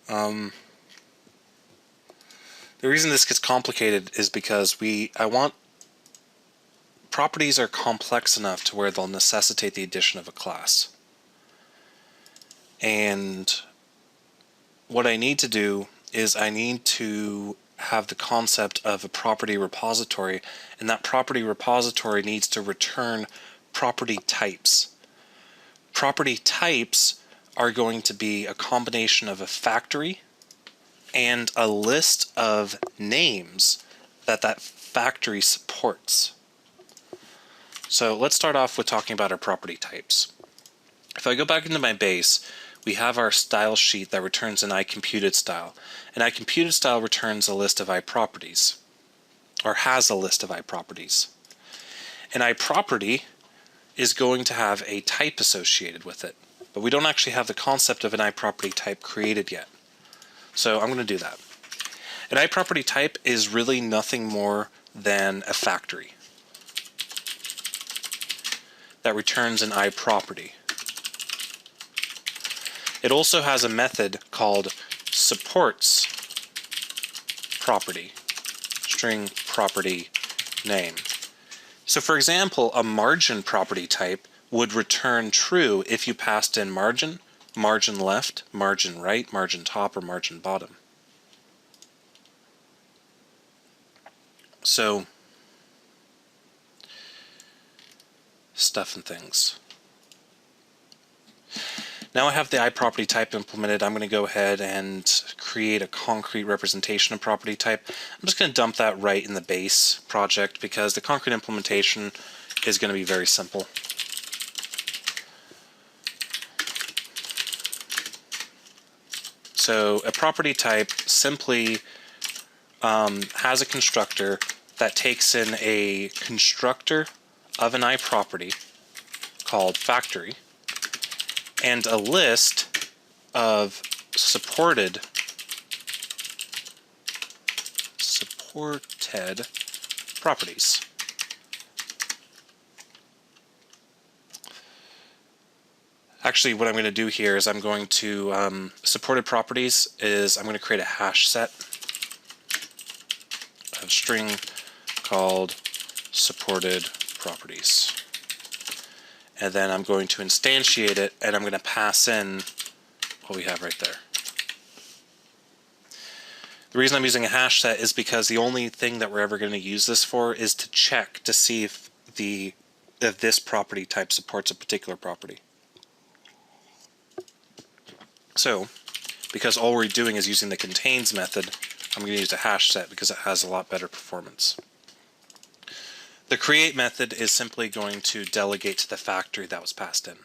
The reason this gets complicated is because properties are complex enough to where they'll necessitate the addition of a class. And what I need to do is I need to have the concept of a property repository, and that property repository needs to return property types. Property types are going to be a combination of a factory and a list of names that factory supports. So let's start off with talking about our property types. If I go back into my base, we have our style sheet that returns an iComputedStyle. And iComputedStyle returns a list of iProperties, or has a list of iProperties. An iProperty is going to have a type associated with it, but we don't actually have the concept of an iProperty type created yet. So I'm going to do that. An iProperty type is really nothing more than a factory that returns an iProperty. It also has a method called supports property, string property name. So for example, a margin property type would return true if you passed in margin, margin left, margin right, margin top, or margin bottom. So, stuff and things. Now I have the iProperty type implemented. I'm going to go ahead and create a concrete representation of property type. I'm just going to dump that right in the base project because the concrete implementation is going to be very simple. So a property type simply has a constructor that takes in a constructor of an iProperty called factory and a list of supported properties. Actually, what I'm going to do here is I'm going to, supported properties is I'm going to create a hash set of string called supported properties. And then I'm going to instantiate it and I'm going to pass in what we have right there. The reason I'm using a hash set is because the only thing that we're ever going to use this for is to check to see if this property type supports a particular property. So, because all we're doing is using the contains method, I'm going to use a hash set because it has a lot better performance. The create method is simply going to delegate to the factory that was passed in.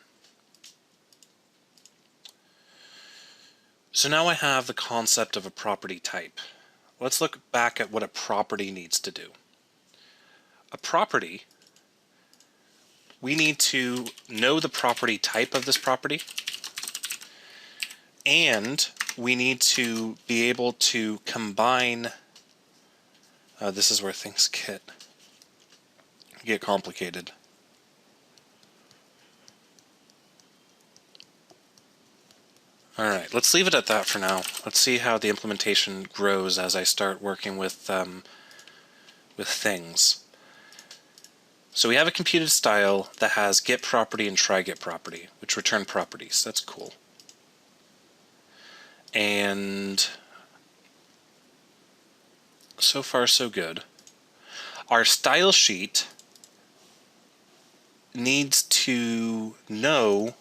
So now I have the concept of a property type. Let's look back at what a property needs to do. A property, we need to know the property type of this property, and we need to be able to combine, this is where things get complicated. Alright, let's leave it at that for now. Let's see how the implementation grows as I start working with things. So we have a computed style that has get property and try get property, which return properties. That's cool. And so far so good. Our style sheet needs to know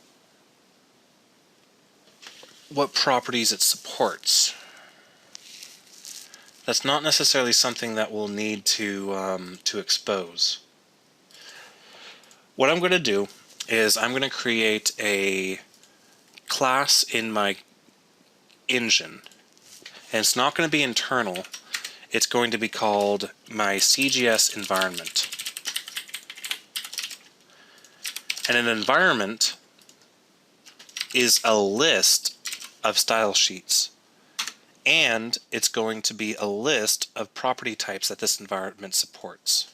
what properties it supports. That's not necessarily something that we'll need to expose. What I'm going to do is I'm going to create a class in my engine, and it's not going to be internal. It's going to be called my CGS environment. And an environment is a list of style sheets, and it's going to be a list of property types that this environment supports.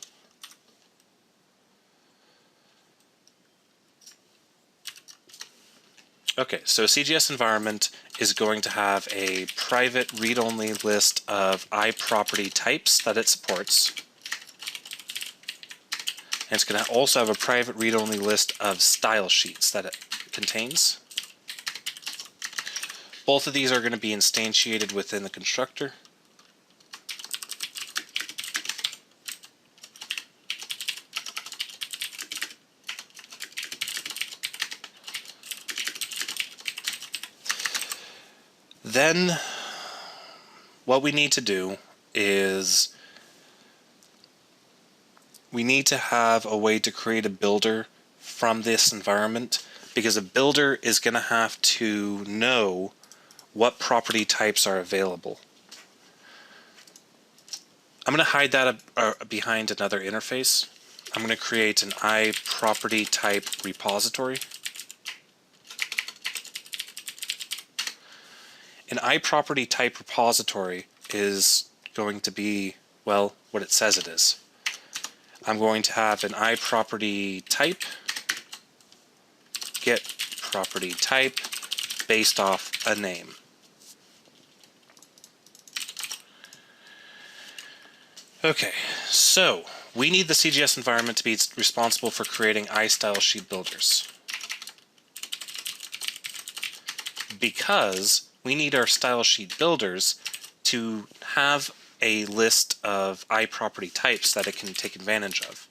Okay, so a CGS environment is going to have a private read-only list of iProperty types that it supports. And it's going to also have a private read-only list of style sheets that it contains. Both of these are going to be instantiated within the constructor. Then what we need to do is we need to have a way to create a builder from this environment, because a builder is going to have to know what property types are available. I'm going to hide that behind another interface. I'm going to create an iProperty type repository. An iProperty type repository is going to be, well, what it says it is. I'm going to have an iProperty type, get property type based off a name. Okay, so we need the CGS environment to be responsible for creating iStyle sheet builders, because we need our style sheet builders to have a list of iProperty types that it can take advantage of.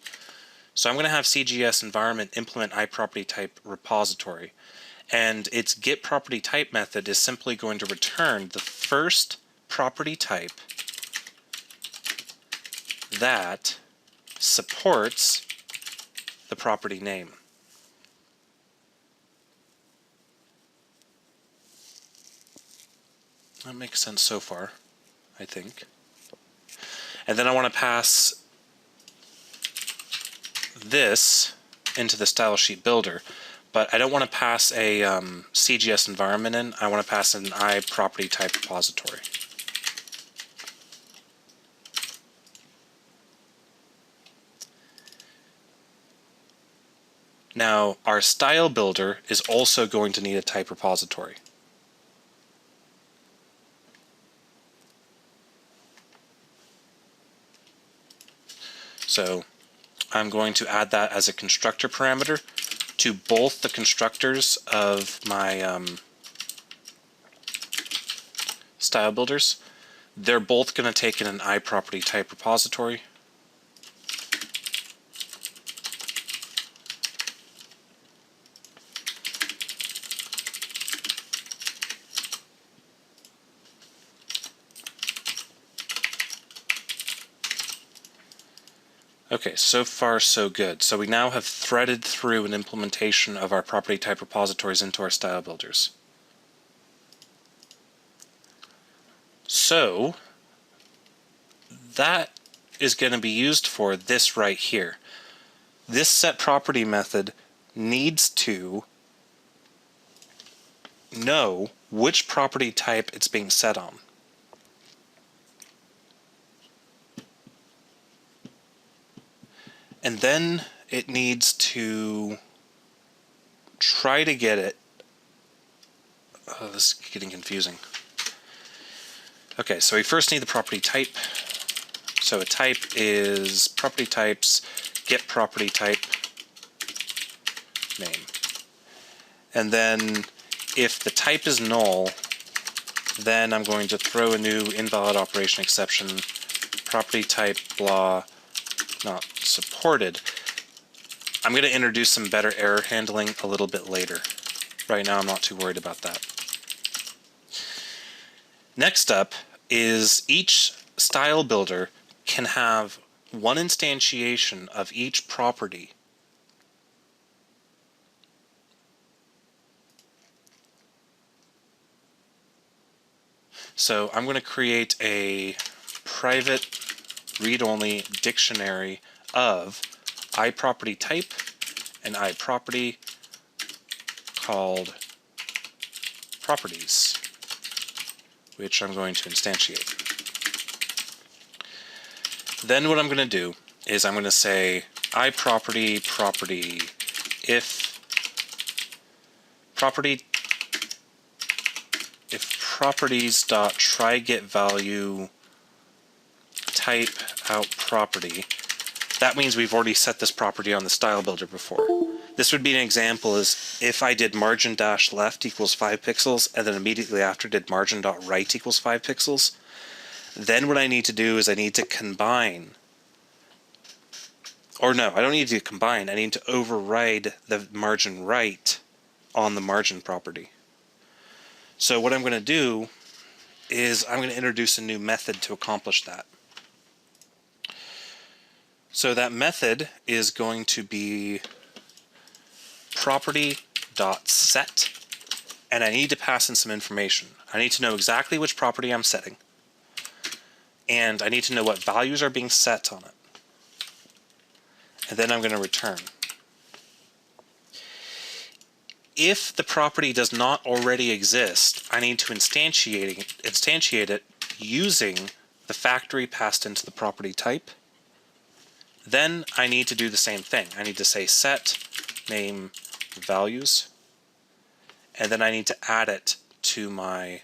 So I'm going to have CGS environment implement iProperty type repository, And its getPropertyType method is simply going to return the first property type that supports the property name. That makes sense so far, I think. And then I want to pass this into the style sheet builder, but I don't want to pass a CGS environment in. I want to pass an iPropertyType repository. Now, our style builder is also going to need a type repository. So I'm going to add that as a constructor parameter to both the constructors of my style builders. They're both going to take in an iPropertyType repository. Okay, so far so good. So we now have threaded through an implementation of our property type repositories into our style builders. So that is going to be used for this right here. This setProperty method needs to know which property type it's being set on. And then it needs to try to get it. Oh, this is getting confusing. Okay, so we first need the property type. So a type is property types get property type name. And then if the type is null, then I'm going to throw a new invalid operation exception, property type blah not supported. I'm going to introduce some better error handling a little bit later. Right now I'm not too worried about that. Next up is each style builder can have one instantiation of each property. So I'm going to create a private read-only dictionary of iPropertyType and iProperty called properties, which I'm going to instantiate. Then what I'm going to do is I'm going to say iProperty property if properties dot try get value type out property. That means we've already set this property on the style builder before. This would be an example is if I did margin dash left equals 5 pixels and then immediately after did margin dot right equals 5 pixels. Then what I need to do is I need to combine, or no, I don't need to combine, I need to override the margin right on the margin property. So what I'm going to do is I'm going to introduce a new method to accomplish that. So that method is going to be property.set, and I need to pass in some information. I need to know exactly which property I'm setting, and I need to know what values are being set on it. And then I'm going to return. If the property does not already exist, I need to instantiate it using the factory passed into the property type. Then I need to do the same thing. I need to say set name values, and then I need to add it to my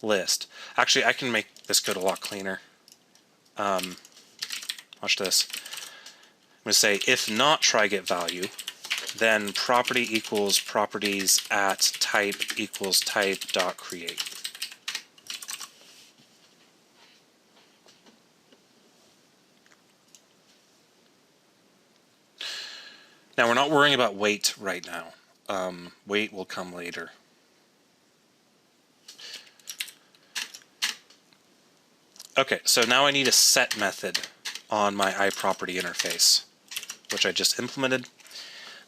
list. Actually, I can make this code a lot cleaner. Watch this. I'm going to say if not try get value, then property equals properties at type equals type dot create. Now we're not worrying about weight right now. wait will come later. Okay, so now I need a set method on my iProperty interface, which I just implemented.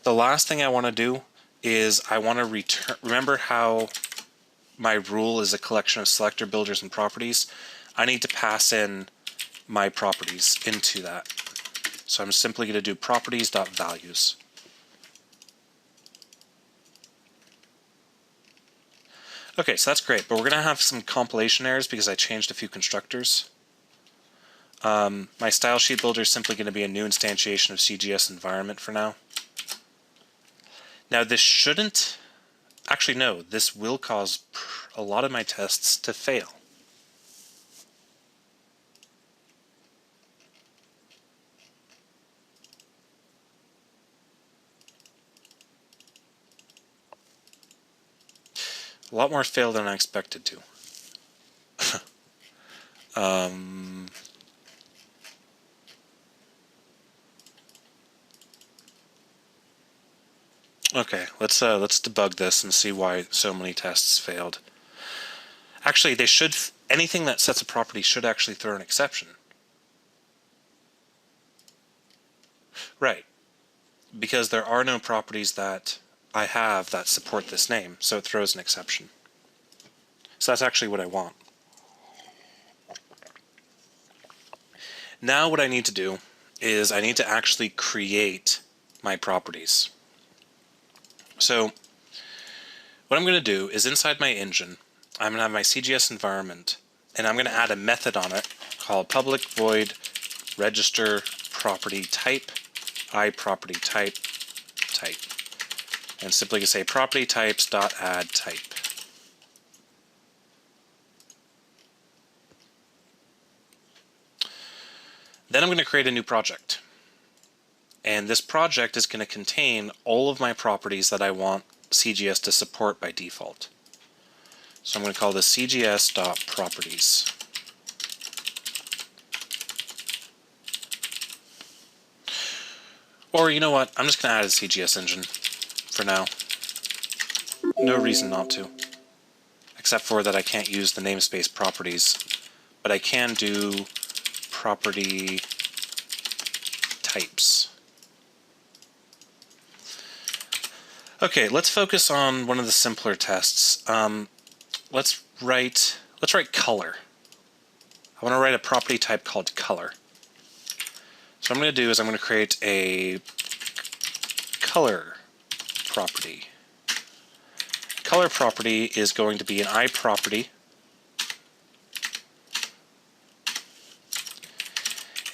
The last thing I want to do is I want to return, remember how my rule is a collection of selector, builders, and properties? I need to pass in my properties into that. So I'm simply going to do properties.values. Okay, so that's great, but we're going to have some compilation errors because I changed a few constructors. My style sheet builder is simply going to be a new instantiation of CGS environment for now. Now this shouldn't, actually no, this will cause a lot of my tests to fail. A lot more fail than I expected to. Okay, let's debug this and see why so many tests failed. Actually, they should, anything that sets a property should actually throw an exception. Right, because there are no properties that I have that support this name, so it throws an exception. So that's actually what I want. Now what I need to do is I need to actually create my properties. So what I'm going to do is inside my engine, I'm going to have my CGS environment, and I'm going to add a method on it called public void register property type iProperty type type, and simply to say property types dot add type. Then I'm going to create a new project, and this project is going to contain all of my properties that I want CGS to support by default. So I'm going to call this cgs.properties. Or you know what, I'm just going to add a CGS engine for now. No reason not to, except for that I can't use the namespace properties, but I can do property types. Okay, let's focus on one of the simpler tests. Let's write color. I want to write a property type called color. So what I'm going to do is I'm going to create a color property. Color property is going to be an iProperty,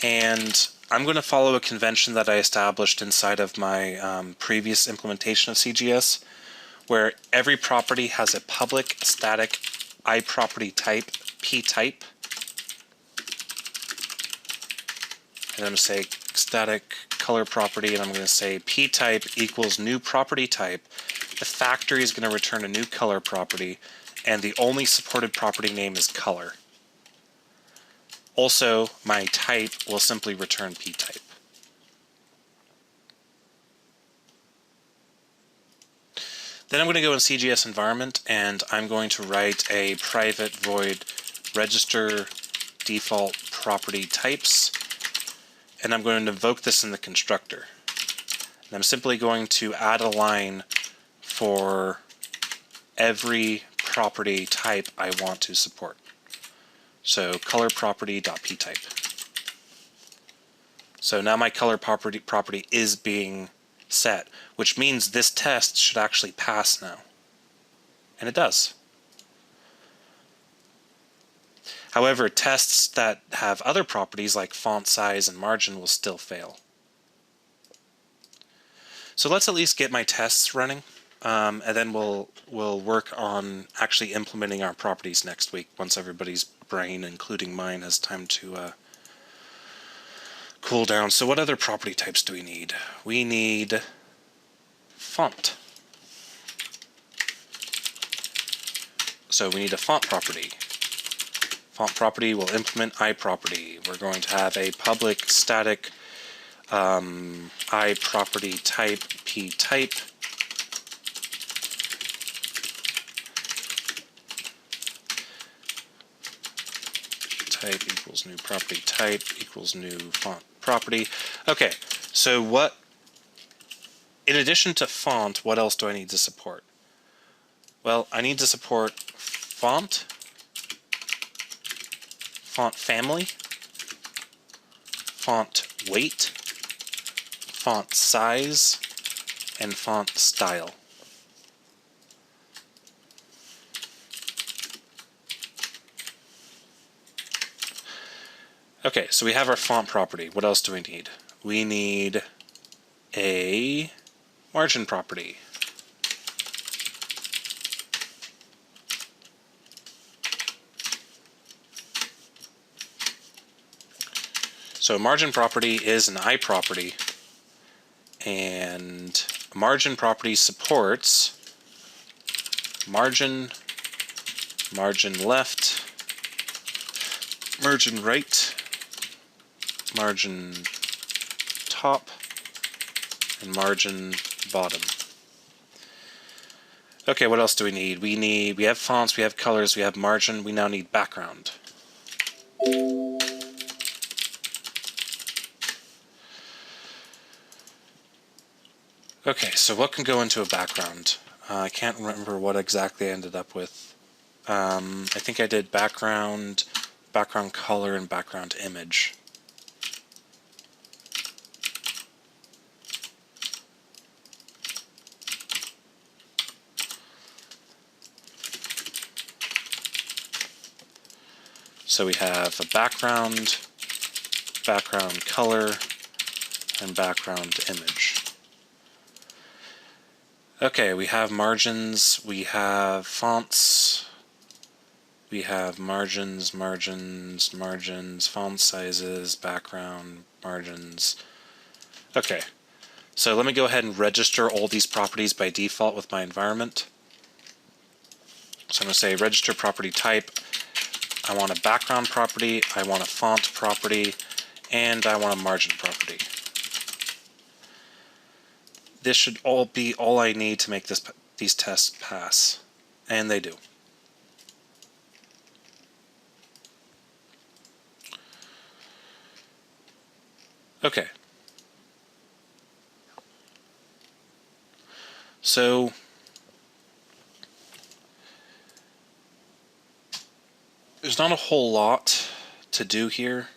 and I'm going to follow a convention that I established inside of my previous implementation of CGS, where every property has a public static iProperty type, ptype. And I'm going to say static color property, and I'm going to say ptype equals new property type. The factory is going to return a new color property, and the only supported property name is color. Also, my type will simply return ptype. Then I'm going to go in CGS environment, and I'm going to write a private void register default property types, and I'm going to invoke this in the constructor. And I'm simply going to add a line for every property type I want to support. So color property.ptype. So now my color property is being set, which means this test should actually pass now. And it does. However, tests that have other properties like font size and margin will still fail. So let's at least get my tests running, and then we'll work on actually implementing our properties next week once everybody's brain, including mine, has time to cool down. So what other property types do we need? We need font. So we need a font property. Font property will implement iProperty. We're going to have a public static iProperty type ptype. type equals new property type equals new font property. Okay, so what, in addition to font, what else do I need to support? Well, I need to support font, font family, font weight, font size, and font style. Okay, so we have our font property. What else do we need? We need a margin property. So a margin property is an I property, and a margin property supports margin, margin left, margin right, margin top, and margin bottom. Okay, what else do we need? We have fonts, we have colors, we have margin, we now need background. Okay, so what can go into a background? I can't remember what exactly I ended up with. I think I did background, background color, and background image. So we have a background, background color, and background image. Okay, we have margins, we have fonts, we have margins, margins, margins, font sizes, background, margins. Okay, so let me go ahead and register all these properties by default with my environment. So I'm going to say register property type. I want a background property, I want a font property, and I want a margin property. This should all be all I need to make these tests pass, and they do. Okay. So there's not a whole lot to do here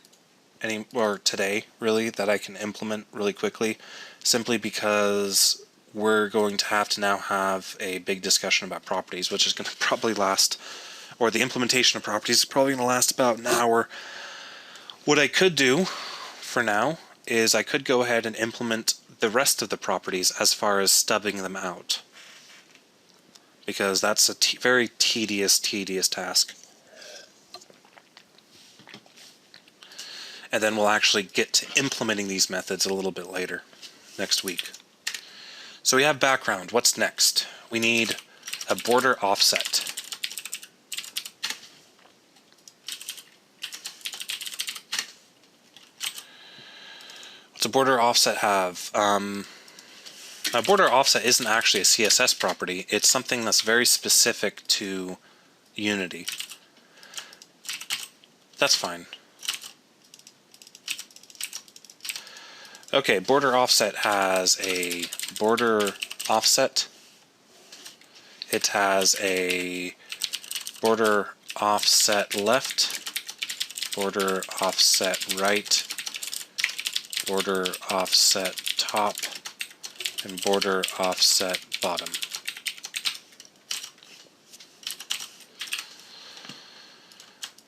or today, really, that I can implement really quickly, simply because we're going to have now have a big discussion about properties, which is going to probably last, or the implementation of properties is probably going to last about an hour. What I could do for now is I could go ahead and implement the rest of the properties as far as stubbing them out, because that's a very tedious task. And then we'll actually get to implementing these methods a little bit later, next week. So we have background. What's next? We need a border offset. What's a border offset have? A border offset isn't actually a CSS property. It's something that's very specific to Unity. That's fine. Okay, border offset has a border offset. It has a border offset left, border offset right, border offset top, and border offset bottom.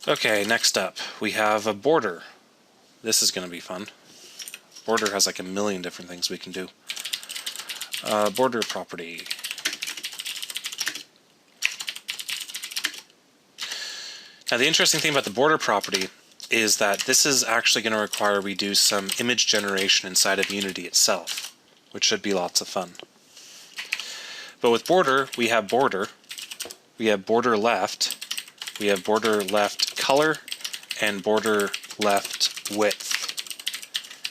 Okay, next up, we have a border. This is going to be fun. Border has like a million different things we can do. Border property. Now the interesting thing about the border property is that this is actually going to require we do some image generation inside of Unity itself, which should be lots of fun. But with border, we have border left, we have border left color, and border left width.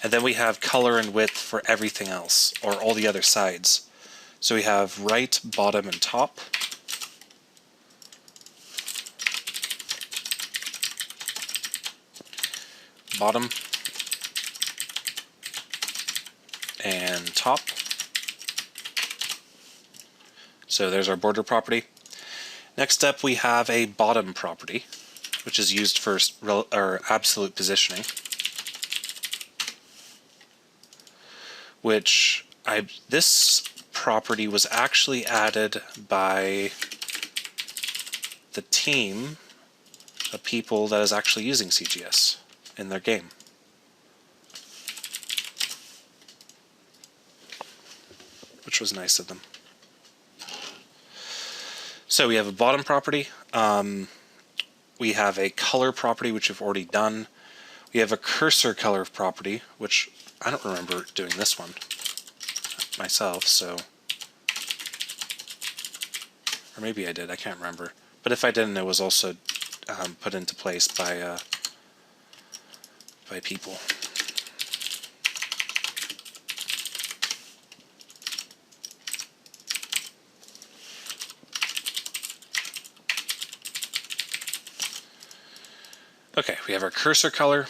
And then we have color and width for everything else, or all the other sides. So we have right, bottom, and top. bottom, and top. So there's our border property. Next up, we have a bottom property, which is used for absolute positioning, which this property was actually added by the team of people that is actually using CGS in their game. Which was nice of them. So we have a bottom property. We have a color property, which we've already done. We have a cursor color property, which I don't remember doing this one myself, so... Or maybe I did, I can't remember. But if I didn't, it was also put into place by people. Okay, we have our cursor color.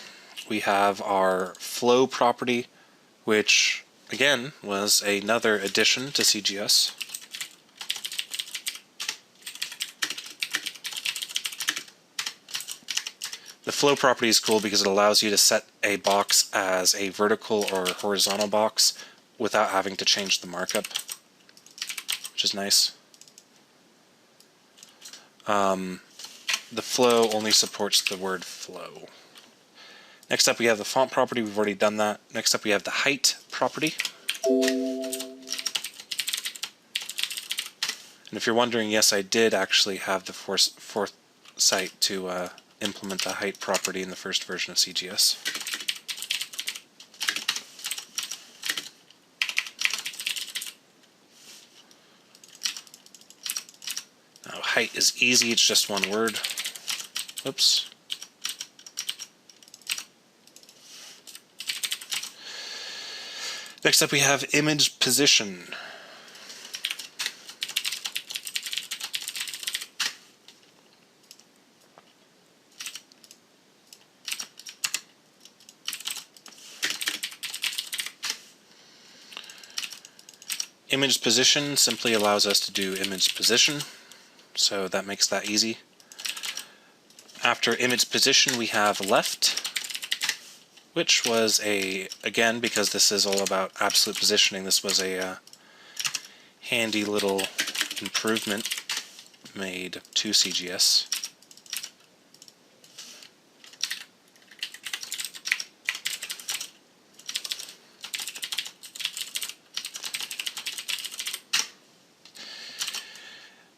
We have our flow property, which again was another addition to CGS. The flow property is cool because it allows you to set a box as a vertical or horizontal box without having to change the markup, which is nice. The flow only supports the word flow. Next up we have the font property, we've already done that. Next up we have the height property. And if you're wondering, yes, I did actually have the foresight to implement the height property in the first version of CGS. Now, height is easy, it's just one word. Oops. Next up we have image position. Image position simply allows us to do image position, so that makes that easy. After image position we have left, which was again, because this is all about absolute positioning, this was a handy little improvement made to CGS.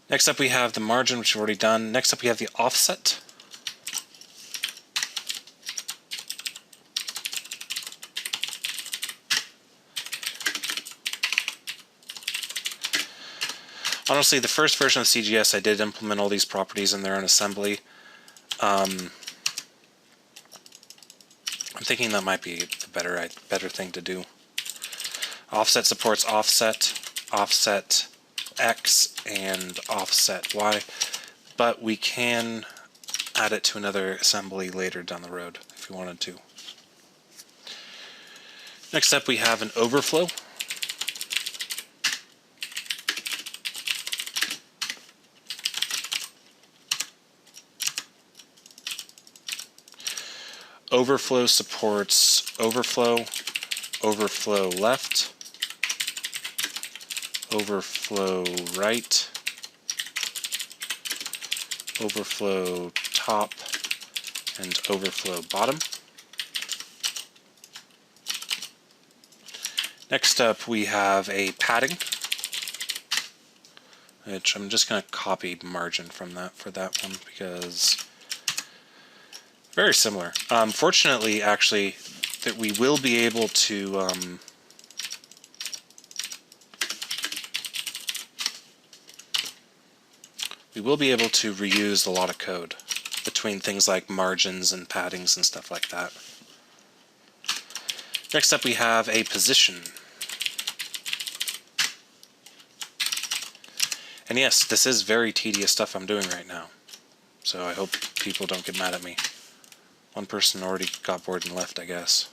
Next up we have the margin, which we've already done. Next up we have the offset. Honestly, the first version of CGS I did implement all these properties in their own assembly. I'm thinking that might be the better thing to do. Offset supports offset, offset X, and offset Y, but we can add it to another assembly later down the road if we wanted to. Next up we have an overflow. Overflow supports overflow, overflow left, overflow right, overflow top, and overflow bottom. Next up we have a padding, which I'm just going to copy margin from that for that one because very similar. Fortunately, actually, that we will be able to reuse a lot of code between things like margins and paddings and stuff like that. Next up, we have a position. And yes, this is very tedious stuff I'm doing right now, so I hope people don't get mad at me. One person already got bored and left, I guess.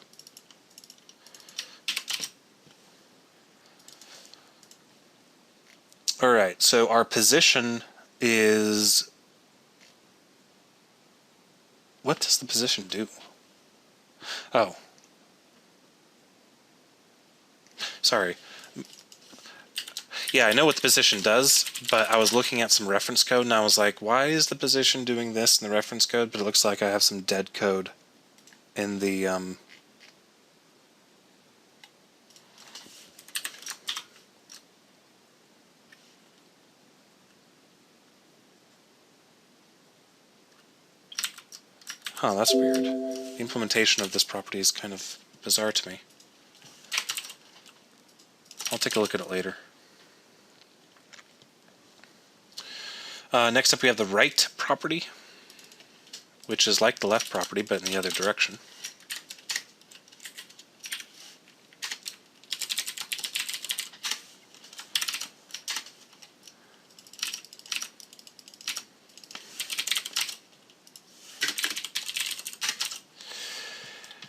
Alright, so our position is... What does the position do? Oh. Sorry. Yeah, I know what the position does, but I was looking at some reference code and I was like, why is the position doing this in the reference code? But it looks like I have some dead code in the Huh, that's weird. The implementation of this property is kind of bizarre to me. I'll take a look at it later. Next up we have the right property, which is like the left property but in the other direction.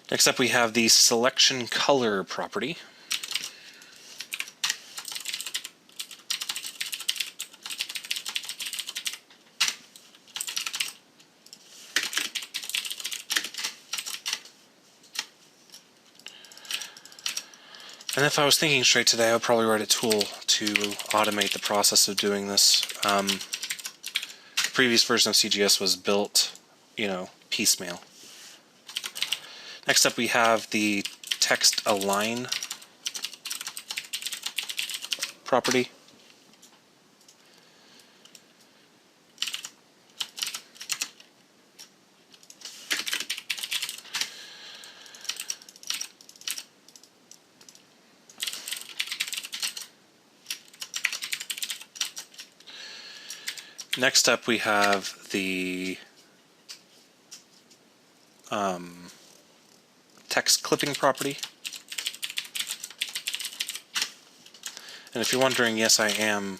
Next up we have the selection color property. And if I was thinking straight today, I would probably write a tool to automate the process of doing this. The previous version of CGS was built, piecemeal. Next up we have the text align property. Next up we have the text clipping property. And if you're wondering, yes, I am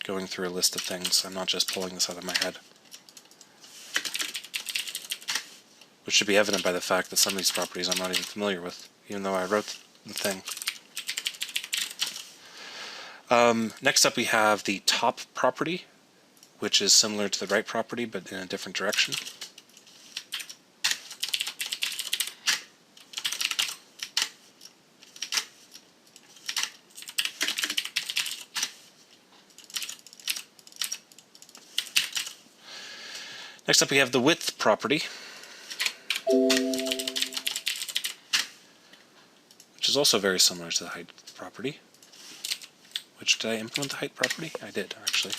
going through a list of things. I'm not just pulling this out of my head. Which should be evident by the fact that some of these properties I'm not even familiar with, even though I wrote the thing. Next up we have the top property, which is similar to the right property but in a different direction. Next up we have the width property, which is also very similar to the height property. Which, did I implement the height property? I did, actually.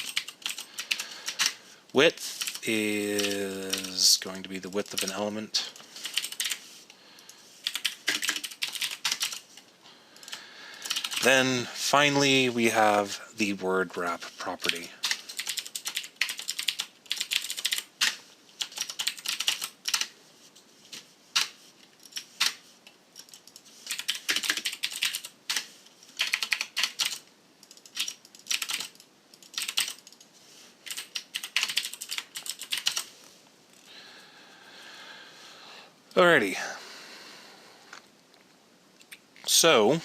Width is going to be the width of an element. Then, finally, we have the word wrap property. Alrighty, so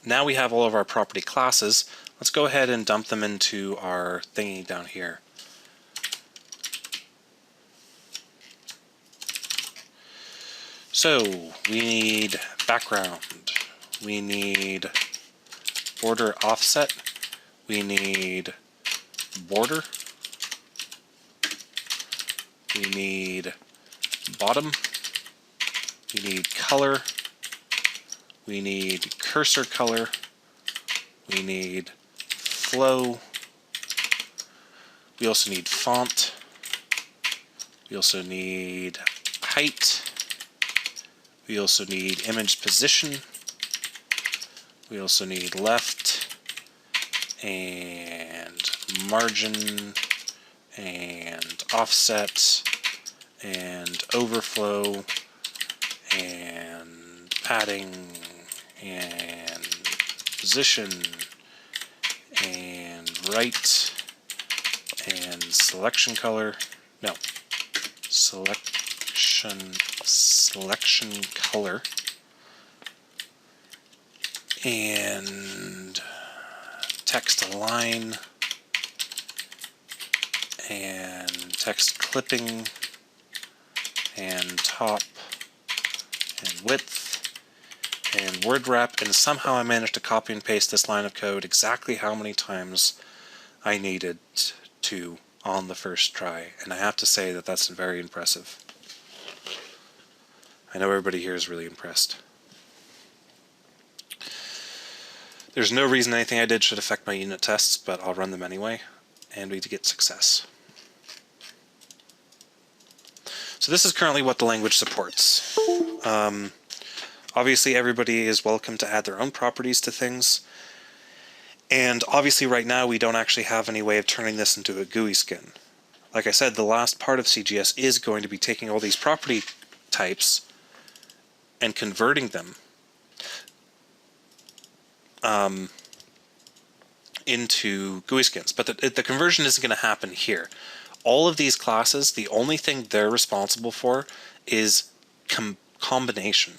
now we have all of our property classes. Let's go ahead and dump them into our thingy down here. So we need background, we need border offset, we need border, we need bottom, we need color, we need cursor color, we need flow, we also need font, we also need height, we also need image position, we also need left, and margin, and offset, and overflow, and padding, and position, and right, and selection color, no, select selection color, and text align, and text clipping, and top, and width, and word wrap, and somehow I managed to copy and paste this line of code exactly how many times I needed to on the first try, and I have to say that that's very impressive. I know everybody here is really impressed. There's no reason anything I did should affect my unit tests, but I'll run them anyway, and we get success. So this is currently what the language supports. Obviously everybody is welcome to add their own properties to things, and obviously right now we don't actually have any way of turning this into a GUI skin. Like I said, the last part of CGS is going to be taking all these property types and converting them into GUI skins. But the conversion isn't going to happen here. All of these classes, the only thing they're responsible for is combination.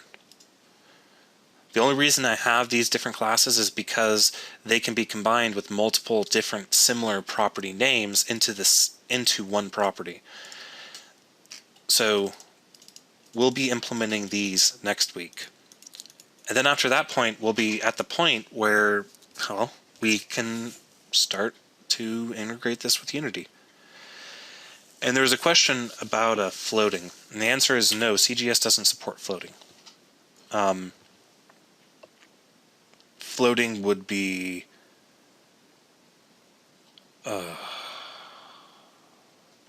The only reason I have these different classes is because they can be combined with multiple different similar property names into one property. So we'll be implementing these next week. And then after that point, we'll be at the point where, well, we can start to integrate this with Unity. And there's a question about floating, and the answer is no, CGS doesn't support floating. Floating would be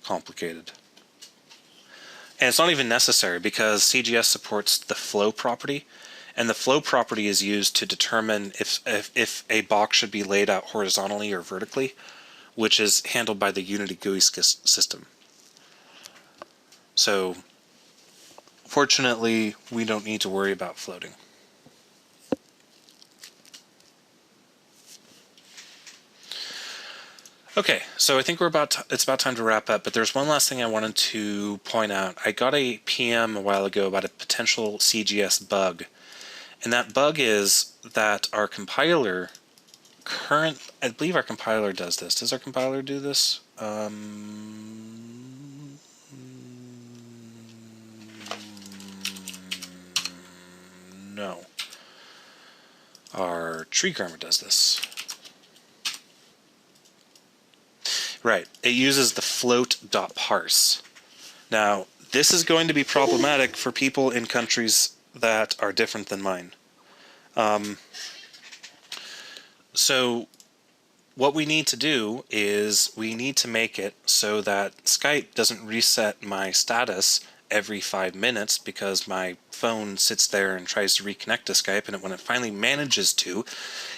complicated. And it's not even necessary because CGS supports the flow property, and the flow property is used to determine if a box should be laid out horizontally or vertically, which is handled by the Unity GUI system. So fortunately, we don't need to worry about floating. Okay, so I think it's about time to wrap up, but there's one last thing I wanted to point out. I got a PM a while ago about a potential CGS bug, and that bug is that our compiler I believe our compiler does this. Does our compiler do this? No. Our tree grammar does this. Right, it uses the float.parse. Now, this is going to be problematic for people in countries that are different than mine. So what we need to do is we need to make it so that Skype doesn't reset my status every 5 minutes because my phone sits there and tries to reconnect to Skype, and when it finally manages to,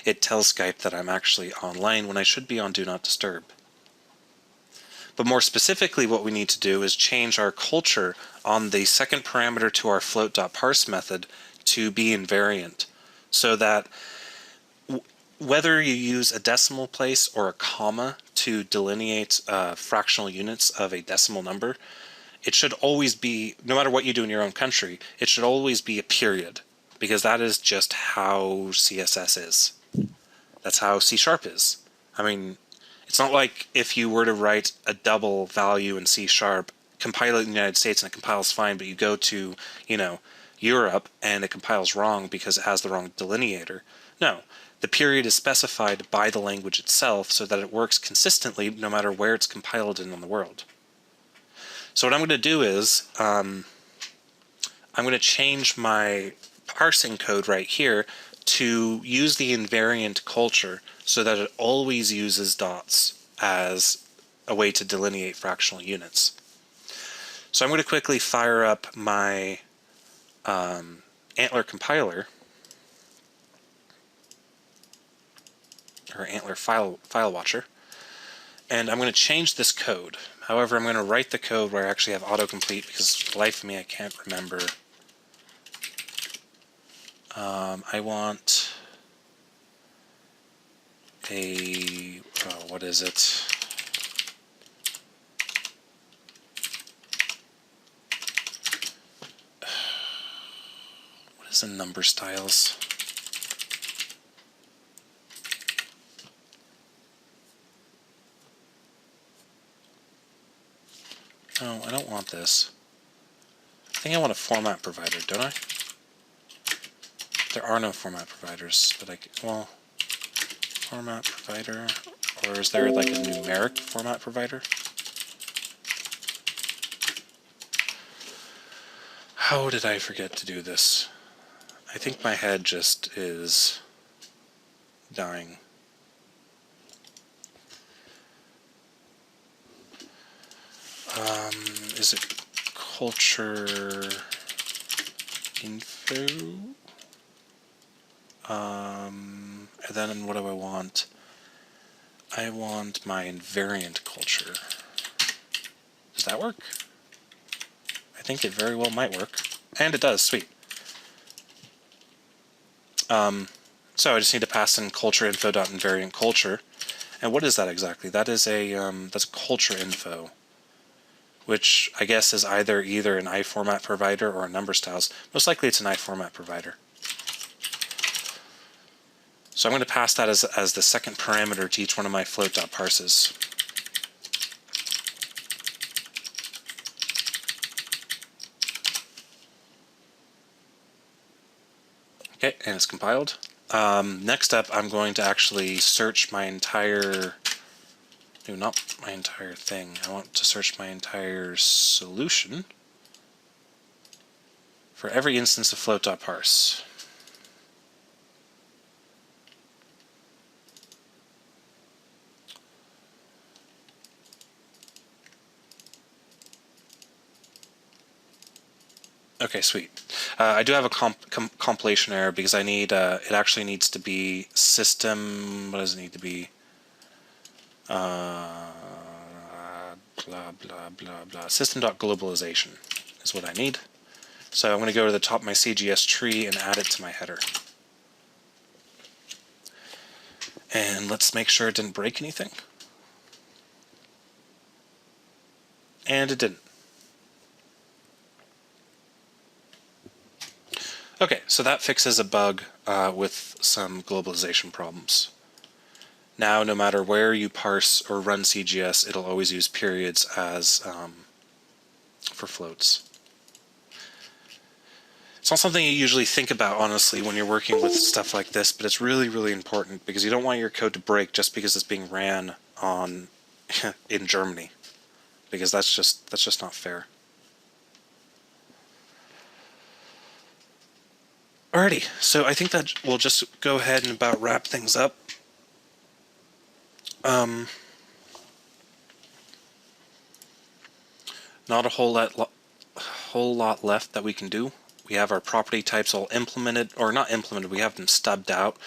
it tells Skype that I'm actually online when I should be on Do Not Disturb. But more specifically, what we need to do is change our culture on the second parameter to our float.parse method to be invariant, so that whether you use a decimal place or a comma to delineate fractional units of a decimal number, it should always be, no matter what you do in your own country, it should always be a period, because that is just how CSS is. That's how C# is. I mean, it's not like if you were to write a double value in C#, compile it in the United States and it compiles fine, but you go to, Europe and it compiles wrong because it has the wrong delineator. No, the period is specified by the language itself so that it works consistently no matter where it's compiled in the world. So what I'm going to do is I'm going to change my parsing code right here to use the invariant culture so that it always uses dots as a way to delineate fractional units. So I'm going to quickly fire up my ANTLR compiler, or ANTLR file watcher, and I'm going to change this code. However, I'm going to write the code where I actually have autocomplete because for the life of me I can't remember. I want a, what is it? is in number styles. No, I don't want this. I think I want a format provider, don't I? There are no format providers that I can, well, format provider, or is there like a numeric format provider? How did I forget to do this? I think my head just is dying. Is it culture info? And then what do I want? I want my invariant culture. Does that work? I think it very well might work. And it does, sweet. So I just need to pass in culture info.invariant culture. And what is that exactly? That is a that's culture info, which I guess is either an iFormat provider or a number styles. Most likely it's an iFormat provider. So I'm going to pass that as the second parameter to each one of my float.parses. Okay, and it's compiled. Next up, I'm going to actually search my entire, no, not my entire thing. I want to search my entire solution for every instance of float.parse. Okay, sweet. I do have a compilation error because I need, it actually needs to be system, what does it need to be? Blah, blah, blah, blah. System.globalization is what I need. So I'm going to go to the top of my CGS tree and add it to my header. And let's make sure it didn't break anything. And it didn't. Okay, so that fixes a bug with some globalization problems. Now, no matter where you parse or run CGS, it'll always use periods as for floats. It's not something you usually think about, honestly, when you're working with stuff like this, but it's really, really important because you don't want your code to break just because it's being ran on in Germany, because that's just not fair. Alrighty, so I think that we'll just go ahead and about wrap things up. Not a whole lot left that we can do. We have our property types all implemented, or not implemented, we have them stubbed out,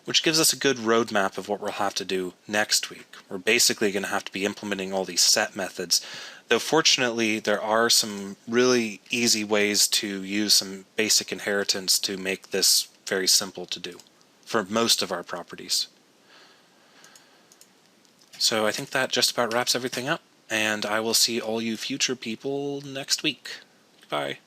which gives us a good roadmap of what we'll have to do next week. We're basically going to have to be implementing all these set methods, though fortunately there are some really easy ways to use some basic inheritance to make this very simple to do for most of our properties. So I think that just about wraps everything up, and I will see all you future people next week. Goodbye.